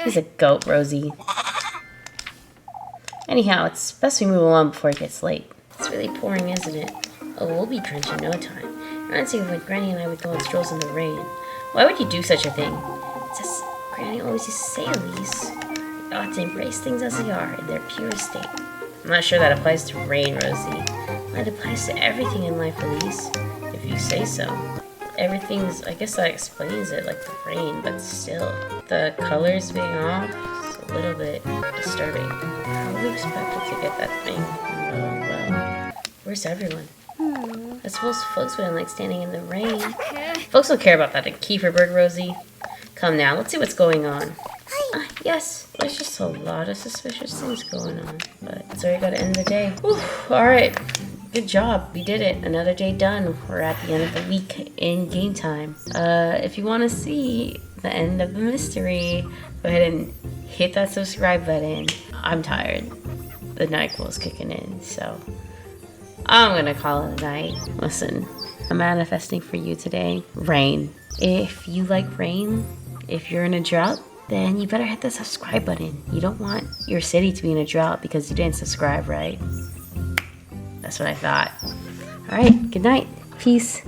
He's a goat, Rosie. Anyhow, it's best we move along before it gets late. It's really pouring, isn't it? Oh, we'll be drenched in no time. Reminds me of when Granny and I would go on strolls in the rain. Why would you do such a thing? It's as Granny always used to say, Elise. You ought to embrace things as they are in their purest state. I'm not sure that applies to rain, Rosie. That applies to everything in life, Elise. If you say so. Everything's, I guess that explains it, like the rain, but still. The colors being off is a little bit disturbing. How would we expect it to get that thing? Oh, well, where's everyone? I suppose folks wouldn't like standing in the rain. Folks don't care about that in Kieferberg, Rosie. Come now, let's see what's going on. Yes, there's just a lot of suspicious things going on, but it's already got to end the day. Whew, all right, good job. We did it. Another day done. We're at the end of the week in game time. If you want to see the end of the mystery, go ahead and hit that subscribe button. I'm tired. The NyQuil's kicking in, so I'm gonna call it a night. Listen, I'm manifesting for you today. Rain. If you like rain, if you're in a drought, then you better hit the subscribe button. You don't want your city to be in a drought because you didn't subscribe, right? That's what I thought. All right, good night. Peace.